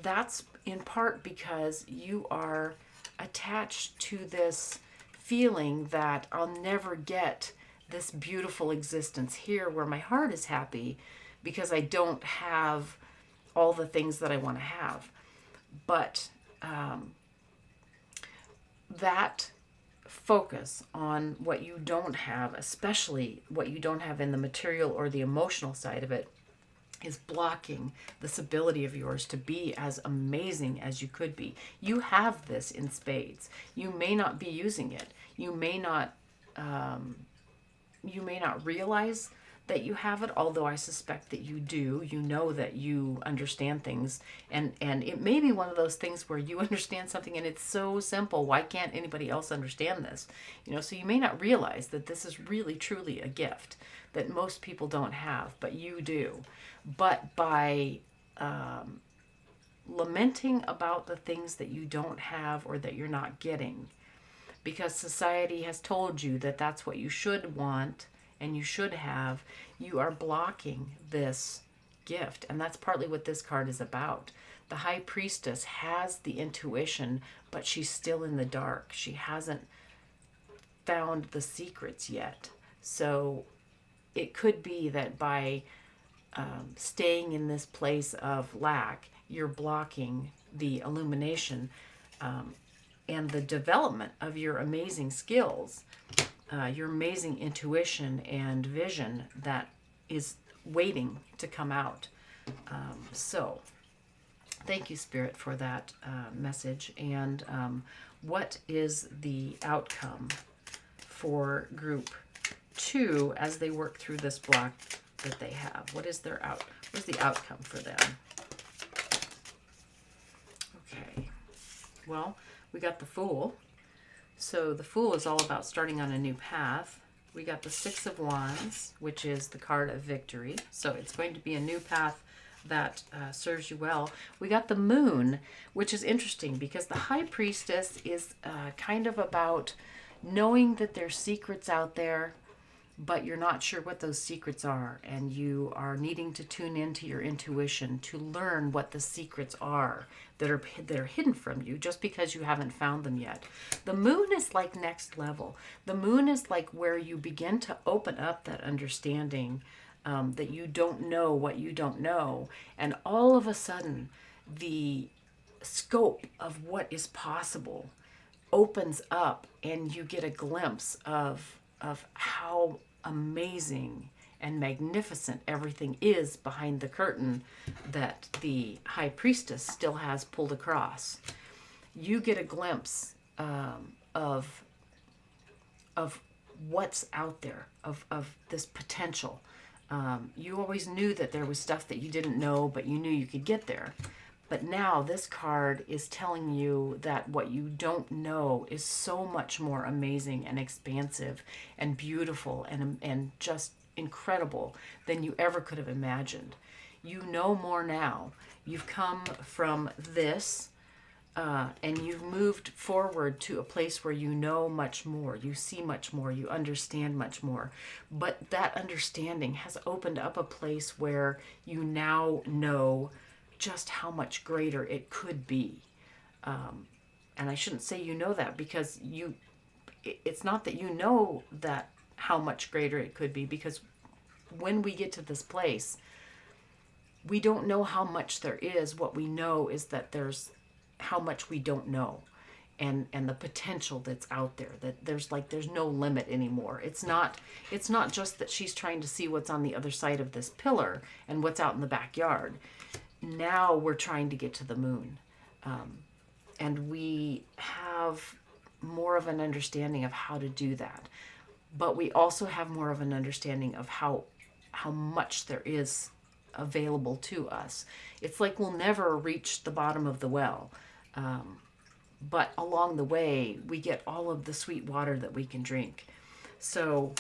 that's in part because you are attached to this feeling that I'll never get this beautiful existence here where my heart is happy because I don't have all the things that I want to have. But that focus on what you don't have, especially what you don't have in the material or the emotional side of it, is blocking this ability of yours to be as amazing as you could be. You have this in spades. You may not be using it. You may not realize that you have it, although I suspect that you do. You know that you understand things, and it may be one of those things where you understand something and it's so simple. Why can't anybody else understand this? So you may not realize that this is really truly a gift that most people don't have, but you do. But by lamenting about the things that you don't have or that you're not getting, because society has told you that that's what you should want and you should have, you are blocking this gift. And that's partly what this card is about. The High Priestess has the intuition, but she's still in the dark. She hasn't found the secrets yet. So it could be that by staying in this place of lack, you're blocking the illumination and the development of your amazing skills, your amazing intuition and vision that is waiting to come out. So thank you, Spirit, for that message. And what is the outcome for group 2 as they work through this block that they have? What's the outcome for them? Okay. Well, we got the Fool. So the Fool is all about starting on a new path. We got the Six of Wands, which is the card of victory. So it's going to be a new path that serves you well. We got the Moon, which is interesting because the High Priestess is kind of about knowing that there's secrets out there, but you're not sure what those secrets are, and you are needing to tune into your intuition to learn what the secrets are that are hidden from you just because you haven't found them yet. The Moon is like next level. The Moon is like where you begin to open up that understanding that you don't know what you don't know, and all of a sudden the scope of what is possible opens up, and you get a glimpse of how amazing and magnificent everything is behind the curtain that the High Priestess still has pulled across. You get a glimpse of what's out there, of this potential. You always knew that there was stuff that you didn't know, but you knew you could get there. But now this card is telling you that what you don't know is so much more amazing and expansive and beautiful and just incredible than you ever could have imagined. You know more now. You've come from this and you've moved forward to a place where you know much more, you see much more, you understand much more. But that understanding has opened up a place where you now know just how much greater it could be. And I shouldn't say you know that, because it's not that you know that how much greater it could be, because when we get to this place, we don't know how much there is. What we know is that there's how much we don't know, and the potential that's out there, that there's no limit anymore. It's not just that she's trying to see what's on the other side of this pillar and what's out in the backyard. Now we're trying to get to the Moon, and we have more of an understanding of how to do that, but we also have more of an understanding of how much there is available to us. It's like we'll never reach the bottom of the well, but along the way we get all of the sweet water that we can drink. So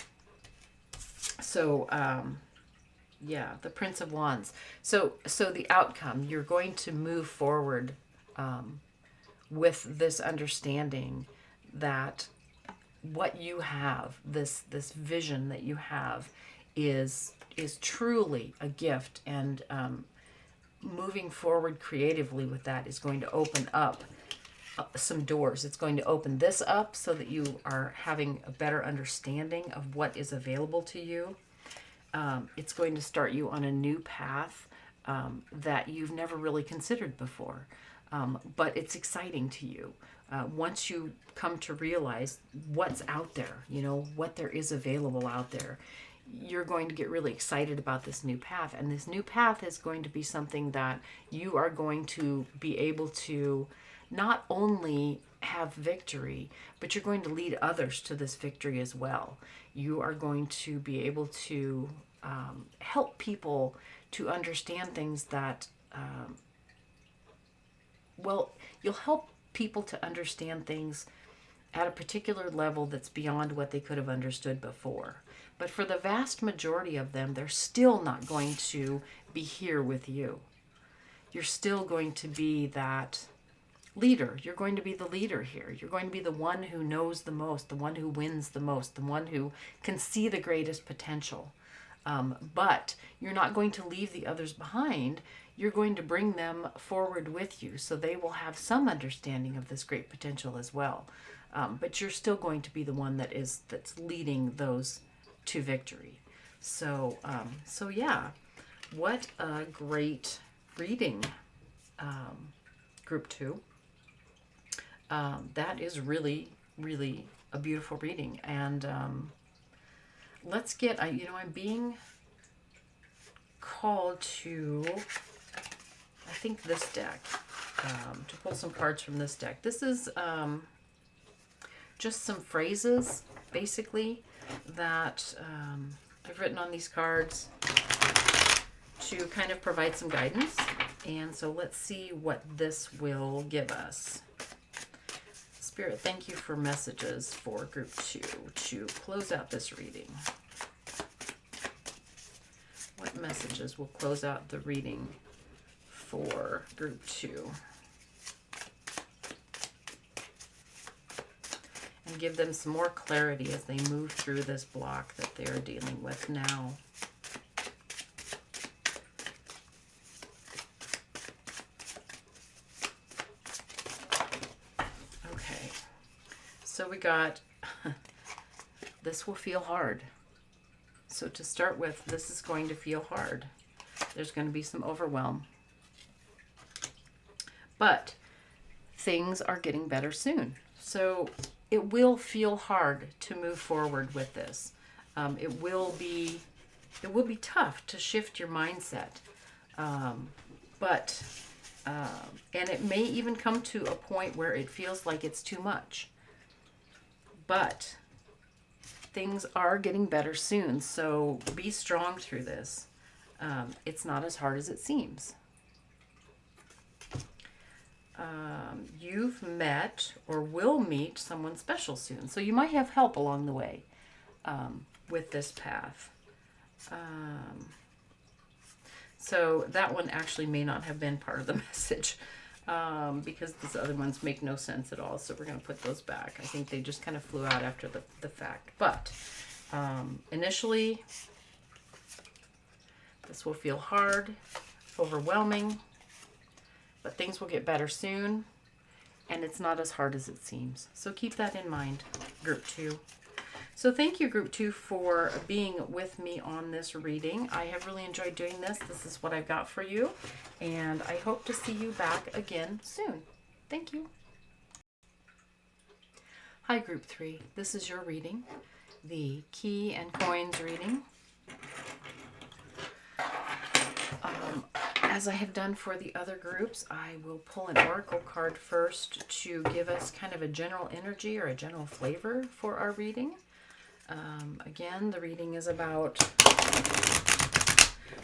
yeah, the Prince of Wands. So the outcome, you're going to move forward with this understanding that what you have, this vision that you have, is truly a gift, and moving forward creatively with that is going to open up some doors. It's going to open this up so that you are having a better understanding of what is available to you. It's going to start you on a new path that you've never really considered before. But it's exciting to you. Once you come to realize what's out there, you know, what there is available out there, you're going to get really excited about this new path. And this new path is going to be something that you are going to be able to not only have victory, but you're going to lead others to this victory as well. You are going to be able to help people to understand things that, well, you'll help people to understand things at a particular level that's beyond what they could have understood before. But for the vast majority of them, they're still not going to be here with you. You're still going to be that leader. You're going to be the leader here. You're going to be the one who knows the most, the one who wins the most, the one who can see the greatest potential. But you're not going to leave the others behind. You're going to bring them forward with you so they will have some understanding of this great potential as well. But you're still going to be the one that's leading those to victory. So yeah, what a great reading, Group 2. That is really, really a beautiful reading. And let's get, I'm being called to, I think, this deck, to pull some cards from this deck. This is just some phrases, basically, that I've written on these cards to kind of provide some guidance. And so let's see what this will give us. Spirit, thank you for messages for Group 2 to close out this reading. What messages will close out the reading for Group 2? And give them some more clarity as they move through this block that they're dealing with now. Okay, so we got, this will feel hard. So to start with, this is going to feel hard. There's going to be some overwhelm. But things are getting better soon. So it will feel hard to move forward with this. It will be tough to shift your mindset. And it may even come to a point where it feels like it's too much. But things are getting better soon, so be strong through this. It's not as hard as it seems. You've met or will meet someone special soon, so you might have help along the way with this path. So that one actually may not have been part of the message because these other ones make no sense at all, so we're going to put those back. I think they just kind of flew out after the fact. But initially, this will feel hard, overwhelming, but things will get better soon, and it's not as hard as it seems. So keep that in mind, Group 2. So thank you, Group 2, for being with me on this reading. I have really enjoyed doing this. This is what I've got for you, and I hope to see you back again soon. Thank you. Hi, Group 3. This is your reading, the Key and Coins reading. As I have done for the other groups, I will pull an oracle card first to give us kind of a general energy or a general flavor for our reading. Again, the reading is about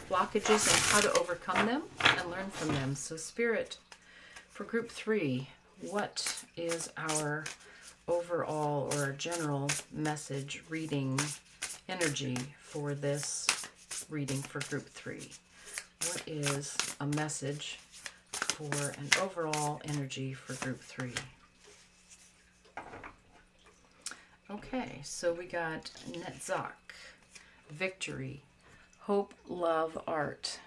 blockages and how to overcome them and learn from them. So Spirit, for Group 3, what is our overall or general message reading energy for this reading for Group 3? What is a message for an overall energy for Group 3? Okay, so we got Netzach, Victory, Hope, Love, Art.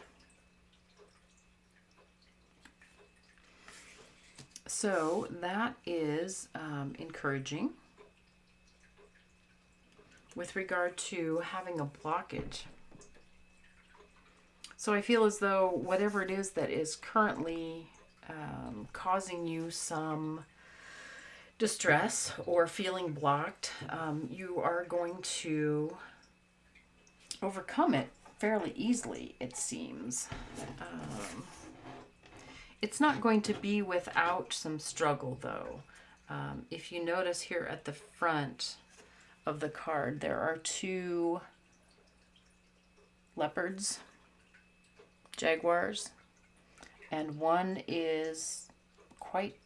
So that is encouraging with regard to having a blockage. So So I feel as though whatever it is that is currently causing you some distress or feeling blocked, you are going to overcome it fairly easily, it seems. It's not going to be without some struggle, though. If you notice here at the front of the card, there are two leopards, jaguars, and one is quite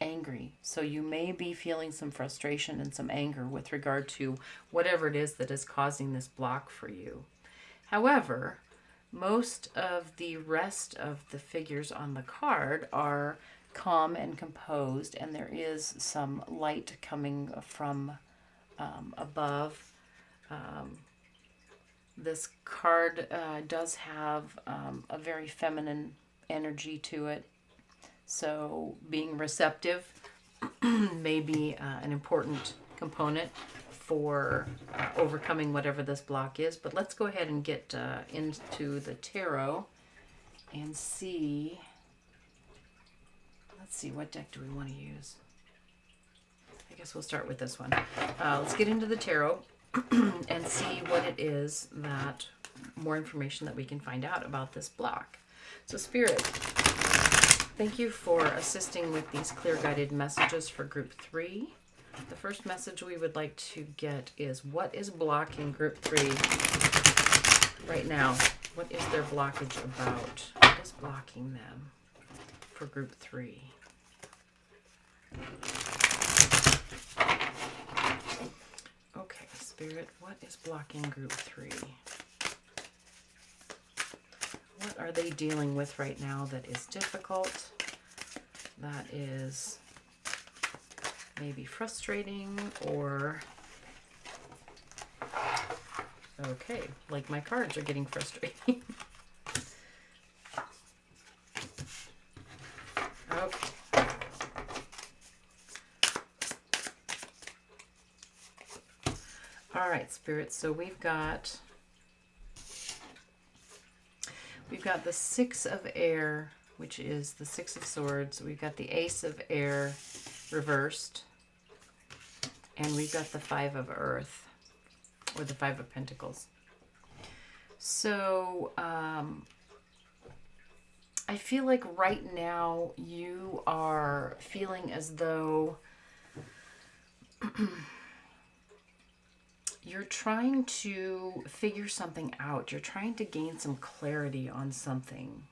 angry. So you may be feeling some frustration and some anger with regard to whatever it is that is causing this block for you. However, most of the rest of the figures on the card are calm and composed, and there is some light coming from above. This card does have a very feminine energy to it, so being receptive may be an important component for overcoming whatever this block is. But let's go ahead and get into the tarot and see. Let's see, what deck do we want to use? I guess we'll start with this one. Let's get into the tarot and see what it is that, more information that we can find out about this block. So Spirit, thank you for assisting with these clear guided messages for group 3. The first message we would like to get is, what is blocking group 3 right now? What is their blockage about? What is blocking them for group 3? Okay, Spirit, what is blocking group 3? What are they dealing with right now that is difficult, that is maybe frustrating, or... Okay, like my cards are getting frustrating. Okay. All right, Spirit, so we've got the Six of Air, which is the Six of Swords. We've got the Ace of Air reversed. And we've got the Five of Earth, or the Five of Pentacles. So, I feel like right now you are feeling as though you're trying to figure something out. You're trying to gain some clarity on something.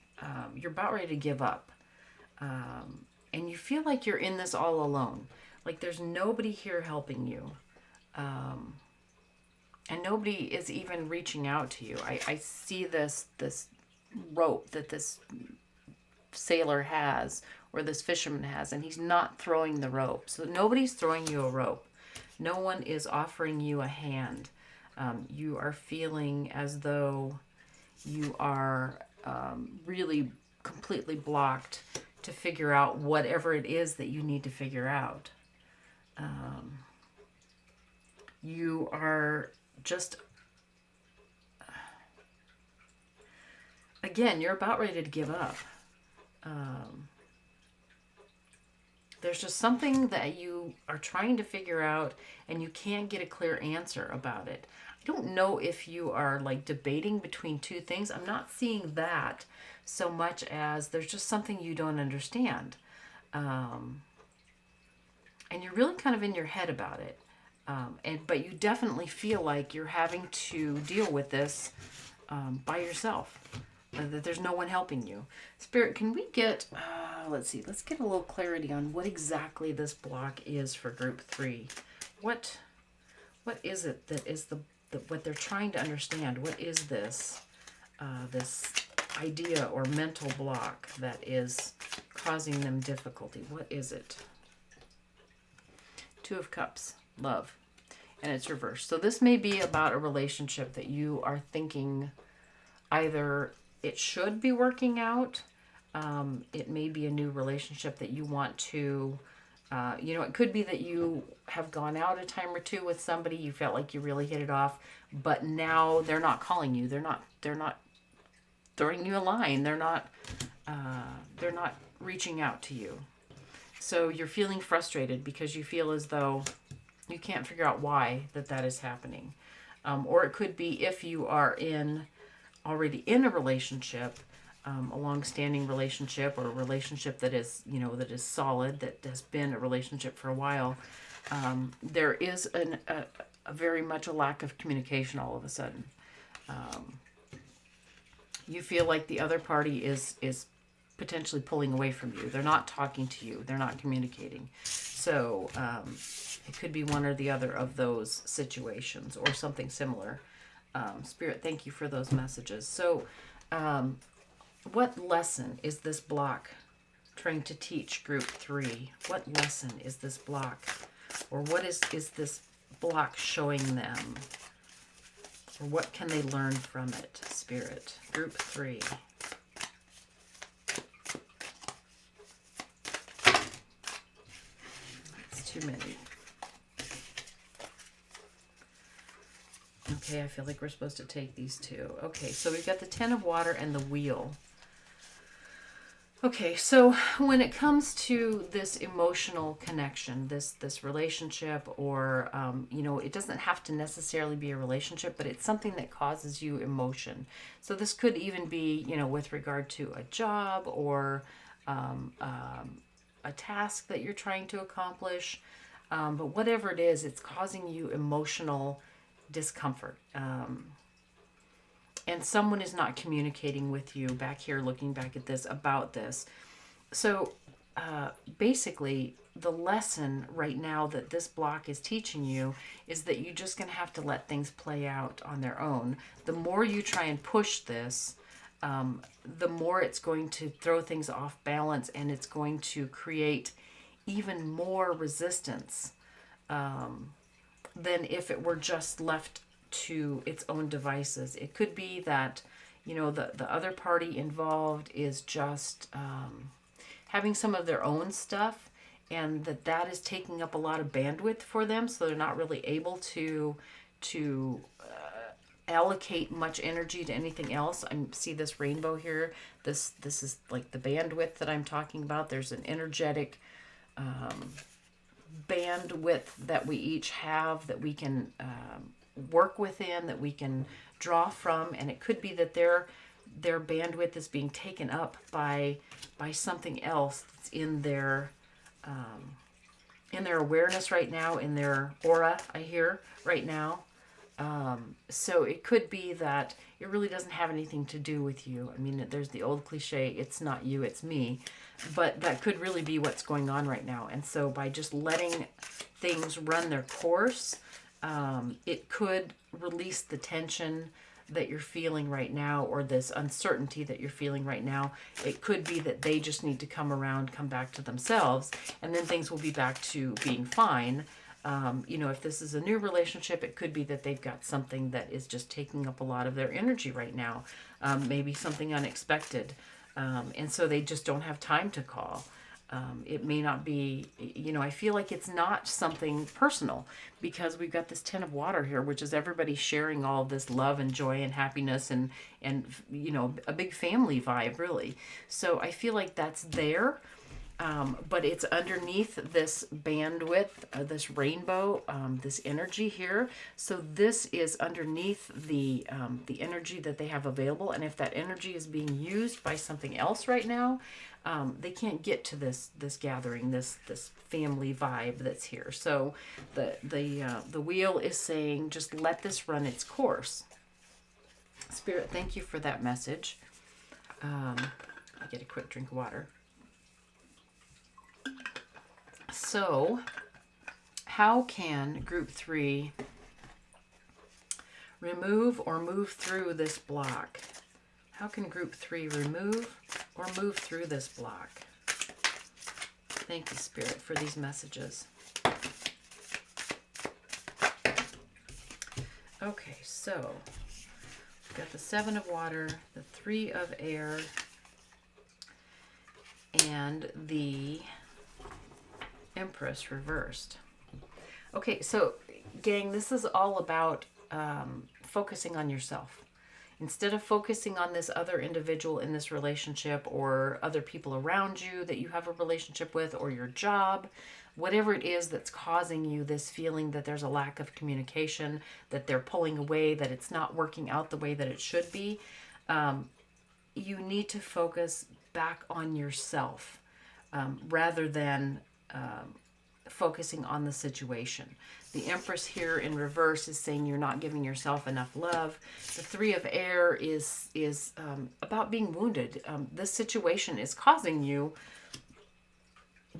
You're about ready to give up. And you feel like you're in this all alone. Like there's nobody here helping you. And nobody is even reaching out to you. I see this rope that this sailor has, or this fisherman has, and he's not throwing the rope. So nobody's throwing you a rope. No one is offering you a hand. You are feeling as though you are really completely blocked to figure out whatever it is that you need to figure out. You are just, again, you're about ready to give up. There's just something that you are trying to figure out and you can't get a clear answer about it. I don't know if you are like debating between two things. I'm not seeing that so much as there's just something you don't understand. And you're really kind of in your head about it. But you definitely feel like you're having to deal with this by yourself. That there's no one helping you. Spirit, can we get, let's get a little clarity on what exactly this block is for group 3. What is it that is what they're trying to understand? What is this, this idea or mental block that is causing them difficulty? What is it? Two of Cups, love, and it's reversed. So this may be about a relationship that you are thinking either it should be working out. It may be a new relationship that you want to, it could be that you have gone out a time or two with somebody, you felt like you really hit it off, but now they're not calling you. They're not throwing you a line. They're not reaching out to you. So you're feeling frustrated because you feel as though you can't figure out why that is happening. Or it could be if you are already in a relationship, a long-standing relationship, or a relationship that is, that is solid, that has been a relationship for a while. There is a very much a lack of communication all of a sudden. You feel like the other party is potentially pulling away from you. They're not talking to you. They're not communicating. So it could be one or the other of those situations or something similar. Spirit, thank you for those messages. So what lesson is this block trying to teach group 3? What lesson is this block? Or what is this block showing them? Or what can they learn from it, Spirit? Group 3. It's too many. Okay, I feel like we're supposed to take these two. Okay, so we've got the 10 of water and the wheel. Okay, so when it comes to this emotional connection, this relationship, or, it doesn't have to necessarily be a relationship, but it's something that causes you emotion. So this could even be, with regard to a job or a task that you're trying to accomplish. But whatever it is, it's causing you emotional discomfort. And someone is not communicating with you back here, looking back at this, about this. So basically, the lesson right now that this block is teaching you is that you're just going to have to let things play out on their own. The more you try and push this, the more it's going to throw things off balance, and it's going to create even more resistance than if it were just left to its own devices. It could be that, the other party involved is just having some of their own stuff, and that is taking up a lot of bandwidth for them, so they're not really able to allocate much energy to anything else. I see this rainbow here. This is like the bandwidth that I'm talking about. There's an energetic bandwidth that we each have that we can work within, that we can draw from, and it could be that their bandwidth is being taken up by something else that's in their awareness right now, in their aura, I hear right now. So it could be that it really doesn't have anything to do with you. I mean, there's the old cliche, it's not you, it's me. But that could really be what's going on right now. And so by just letting things run their course, it could release the tension that you're feeling right now, or this uncertainty that you're feeling right now. It could be that they just need to come back to themselves, and then things will be back to being fine. If this is a new relationship, it could be that they've got something that is just taking up a lot of their energy right now, maybe something unexpected, and so they just don't have time to call. It may not be, I feel like it's not something personal, because we've got this 10 of water here, which is everybody sharing all this love and joy and happiness and a big family vibe, really. So I feel like that's there. But it's underneath this bandwidth, this rainbow, this energy here. So this is underneath the energy that they have available. And if that energy is being used by something else right now, they can't get to this gathering, this family vibe that's here. So the wheel is saying, just let this run its course. Spirit, thank you for that message. I get a quick drink of water. So, how can group 3 remove or move through this block? How can group 3 remove or move through this block? Thank you, Spirit, for these messages. Okay, so we've got the 7 of water, the 3 of air, and the Empress reversed. Okay, so gang, this is all about focusing on yourself. Instead of focusing on this other individual in this relationship or other people around you that you have a relationship with or your job, whatever it is that's causing you this feeling that there's a lack of communication, that they're pulling away, that it's not working out the way that it should be, you need to focus back on yourself rather than focusing on the situation. The Empress here in reverse is saying you're not giving yourself enough love. The Three of Air is about being wounded. This situation is causing you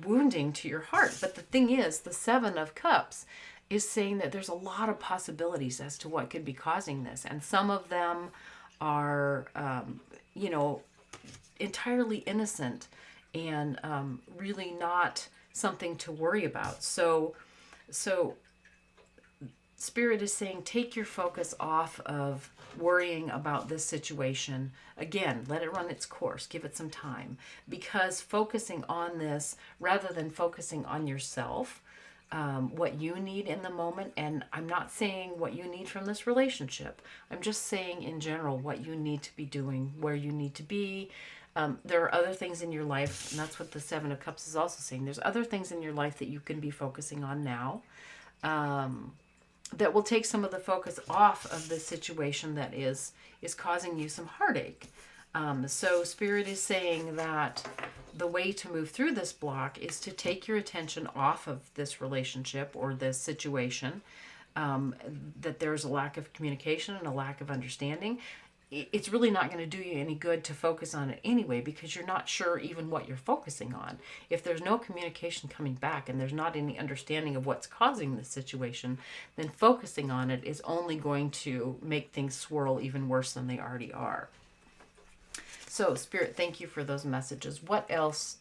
wounding to your heart. But the thing is, the Seven of Cups is saying that there's a lot of possibilities as to what could be causing this. And some of them are, entirely innocent and really not something to worry about. So Spirit is saying take your focus off of worrying about this situation. Again, let it run its course. Give it some time. Because focusing on this rather than focusing on yourself, what you need in the moment, and I'm not saying what you need from this relationship. I'm just saying in general what you need to be doing, where you need to be. There are other things in your life, and that's what the Seven of Cups is also saying. There's other things in your life that you can be focusing on now. That will take some of the focus off of the situation that is causing you some heartache. So Spirit is saying that the way to move through this block is to take your attention off of this relationship or this situation, that there's a lack of communication and a lack of understanding. It's really not going to do you any good to focus on it anyway, because you're not sure even what you're focusing on. If there's no communication coming back and there's not any understanding of what's causing this situation, then focusing on it is only going to make things swirl even worse than they already are. So, Spirit, thank you for those messages. What else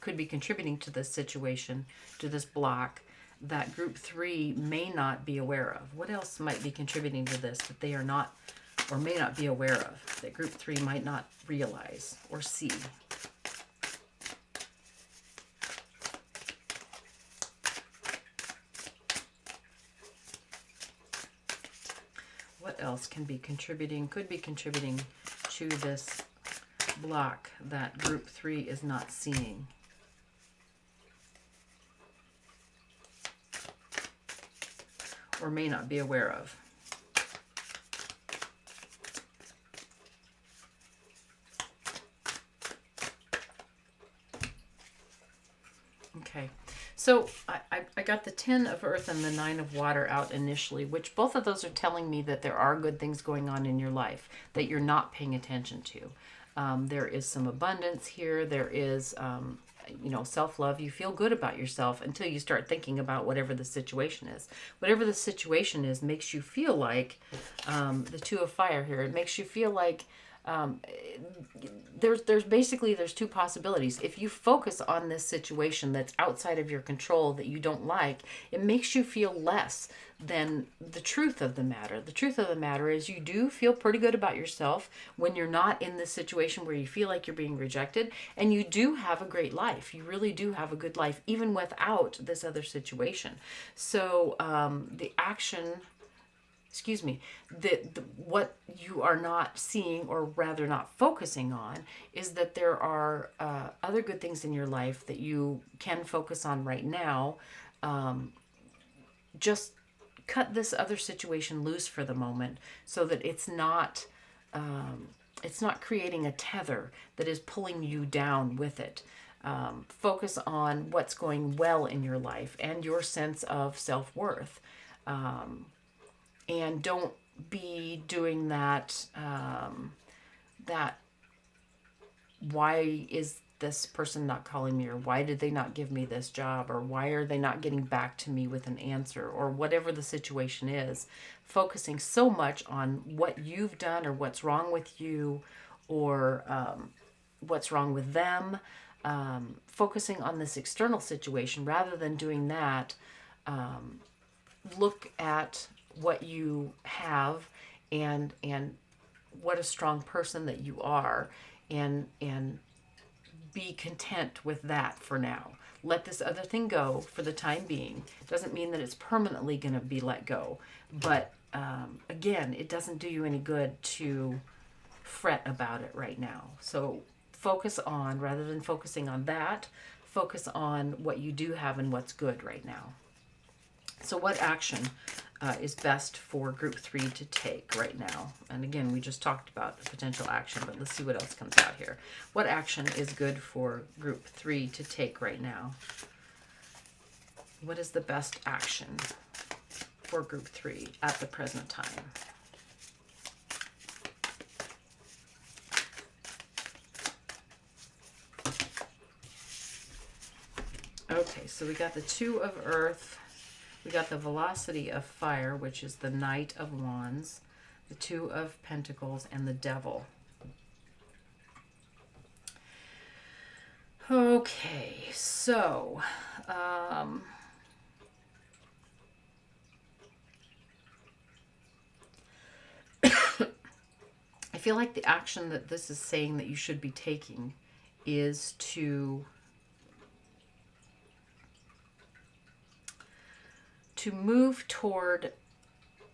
could be contributing to this situation, to this block, that Group 3 may not be aware of? What else might be contributing to this that they are not or may not be aware of, that Group 3 might not realize or see? What else can be contributing, could be contributing to this block that Group 3 is not seeing? Or may not be aware of? Okay, so I got the 10 of Earth and the 9 of Water out initially, which both of those are telling me that there are good things going on in your life that you're not paying attention to. There is some abundance here. There is, self-love. You feel good about yourself until you start thinking about whatever the situation is. Whatever the situation is makes you feel like, the Two of Fire here, it makes you feel like there's two possibilities. If you focus on this situation that's outside of your control, that you don't like, it makes you feel less than the truth of the matter. The truth of the matter is you do feel pretty good about yourself when you're not in this situation where you feel like you're being rejected, and you do have a great life. You really do have a good life even without this other situation. So what you are not seeing, or rather not focusing on, is that there are other good things in your life that you can focus on right now. Just cut this other situation loose for the moment, so that it's not creating a tether that is pulling you down with it. Focus on what's going well in your life and your sense of self-worth. And don't be doing that, why is this person not calling me, or why did they not give me this job, or why are they not getting back to me with an answer, or whatever the situation is. Focusing so much on what you've done or what's wrong with you, or what's wrong with them. Focusing on this external situation rather than doing that. Look at what you have and what a strong person that you are, and be content with that for now. Let this other thing go for the time being. Doesn't mean that it's permanently going to be let go, but again, it doesn't do you any good to fret about it right now. So focus on, rather than focusing on that, focus on what you do have and what's good right now. So what action is best for group 3 to take right now? And again, we just talked about potential action, but let's see what else comes out here. What action is good for group 3 to take right now? What is the best action for group 3 at the present time? Okay, so we got the 2 of earth. We got the velocity of fire, which is the Knight of Wands, the 2 of Pentacles, and the Devil. Okay, so I feel like the action that this is saying that you should be taking is to move toward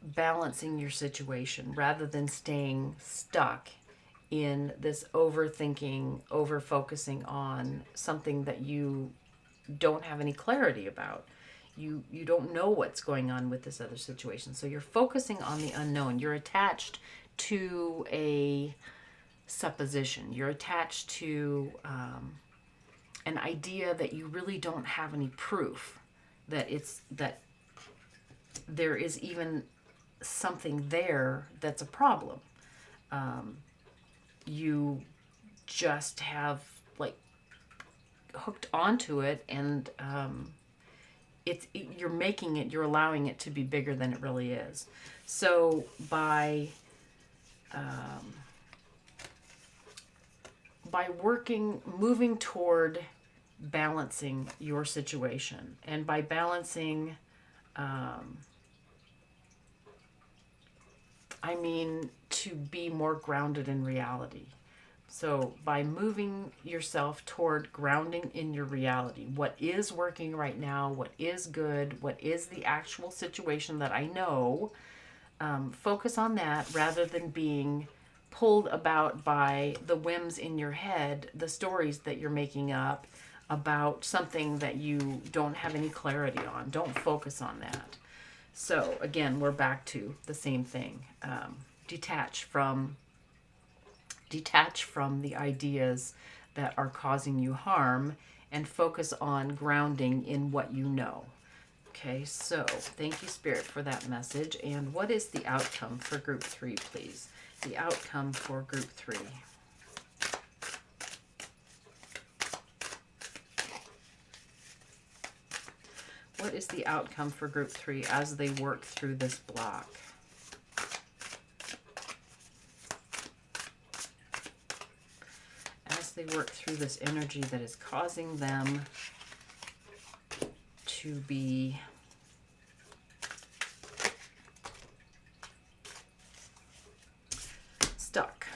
balancing your situation rather than staying stuck in this overthinking, over-focusing on something that you don't have any clarity about. You don't know what's going on with this other situation. So you're focusing on the unknown. You're attached to a supposition. You're attached to an idea that you really don't have any proof that there is even something there that's a problem. You just have like hooked onto it, and you're allowing it to be bigger than it really is. So by moving toward balancing your situation, and by balancing, I mean to be more grounded in reality. So by moving yourself toward grounding in your reality, what is working right now, what is good, what is the actual situation that I know, focus on that rather than being pulled about by the whims in your head, the stories that you're making up about something that you don't have any clarity on. Don't focus on that. So again, we're back to the same thing. Detach from the ideas that are causing you harm and focus on grounding in what you know. Okay, so thank you, Spirit, for that message. And what is the outcome for group 3, please? The outcome for group 3. What is the outcome for group 3 as they work through this block? As they work through this energy that is causing them to be stuck.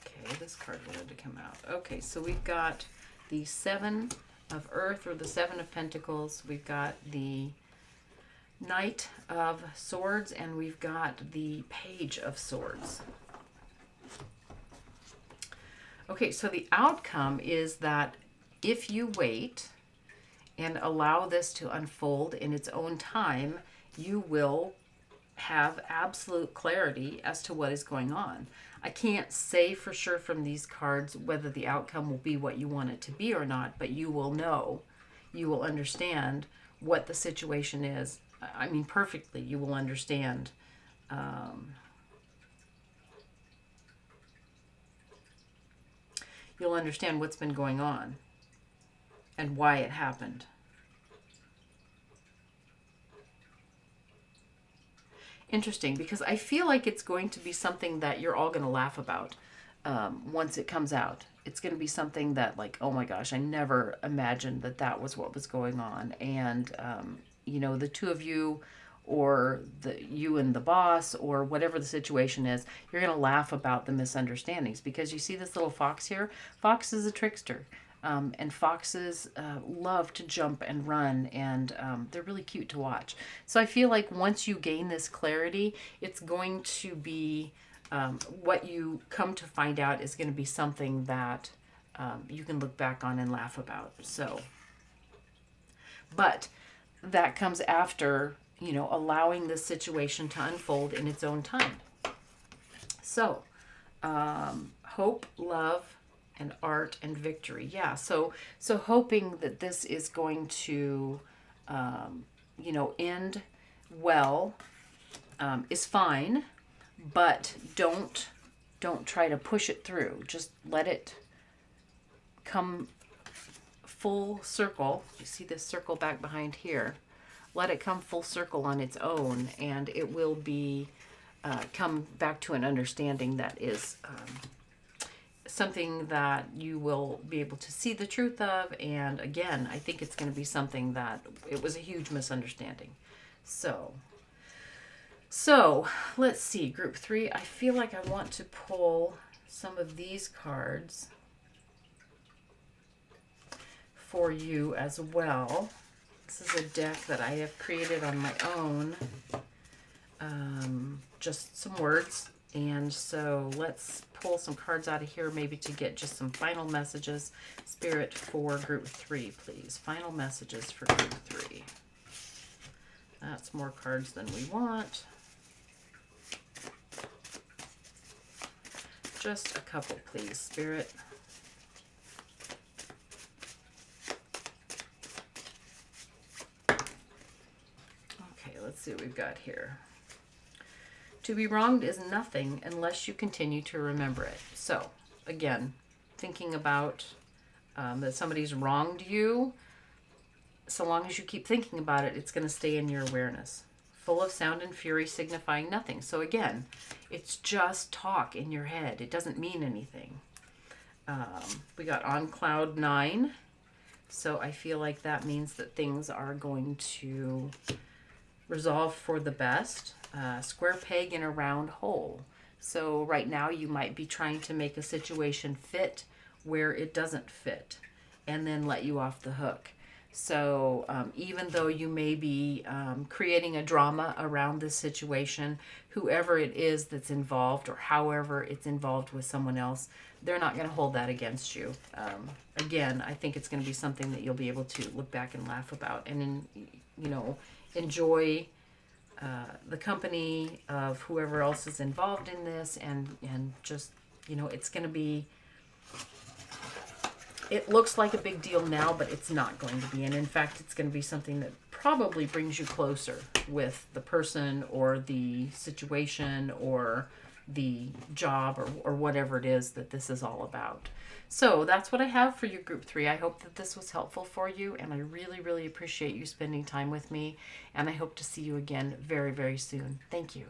Okay, this card wanted to come out. Okay, so we've got the 7 of Earth, or the 7 of Pentacles. We've got the Knight of Swords, and we've got the Page of Swords. Okay, so the outcome is that if you wait and allow this to unfold in its own time, you will have absolute clarity as to what is going on. I can't say for sure from these cards whether the outcome will be what you want it to be or not, but you will know, you will understand what the situation is. I mean, perfectly, you will understand. You'll understand what's been going on and why it happened. Interesting, because I feel like it's going to be something that you're all going to laugh about once it comes out. It's going to be something that, like, oh my gosh, I never imagined that that was what was going on. And, you know, the two of you, or you and the boss, or whatever the situation is, you're going to laugh about the misunderstandings. Because you see this little fox here? Fox is a trickster. And foxes love to jump and run, and they're really cute to watch. So I feel like once you gain this clarity, it's going to be, what you come to find out is going to be something that you can look back on and laugh about. So, but that comes after, allowing this situation to unfold in its own time. So, hope, love, and art and victory. Yeah. So hoping that this is going to, end well, is fine, but don't try to push it through. Just let it come full circle. You see this circle back behind here. Let it come full circle on its own, and it will be come back to an understanding that is something that you will be able to see the truth of. And again, I think it's going to be something that it was a huge misunderstanding. So let's see, group 3. I feel like I want to pull some of these cards for you as well. This is a deck that I have created on my own. Just some words. And so let's pull some cards out of here, maybe to get just some final messages. Spirit for group 3, please. Final messages for group 3. That's more cards than we want. Just a couple, please, Spirit. Okay, let's see what we've got here. To be wronged is nothing unless you continue to remember it. So, again, thinking about that somebody's wronged you, so long as you keep thinking about it, it's going to stay in your awareness. Full of sound and fury, signifying nothing. So again, it's just talk in your head. It doesn't mean anything. We got on cloud 9. So I feel like that means that things are going to resolve for the best. Square peg in a round hole. So right now you might be trying to make a situation fit where it doesn't fit, and then let you off the hook. So even though you may be creating a drama around this situation, whoever it is that's involved, or however it's involved with someone else, they're not going to hold that against you. Again, I think it's going to be something that you'll be able to look back and laugh about, and enjoy the company of whoever else is involved in this, and just, it's going to be, it looks like a big deal now, but it's not going to be. And in fact, it's going to be something that probably brings you closer with the person or the situation or the job or whatever it is that this is all about. So that's what I have for you, group 3. I hope that this was helpful for you, and I really, really appreciate you spending time with me, and I hope to see you again very, very soon. Thank you.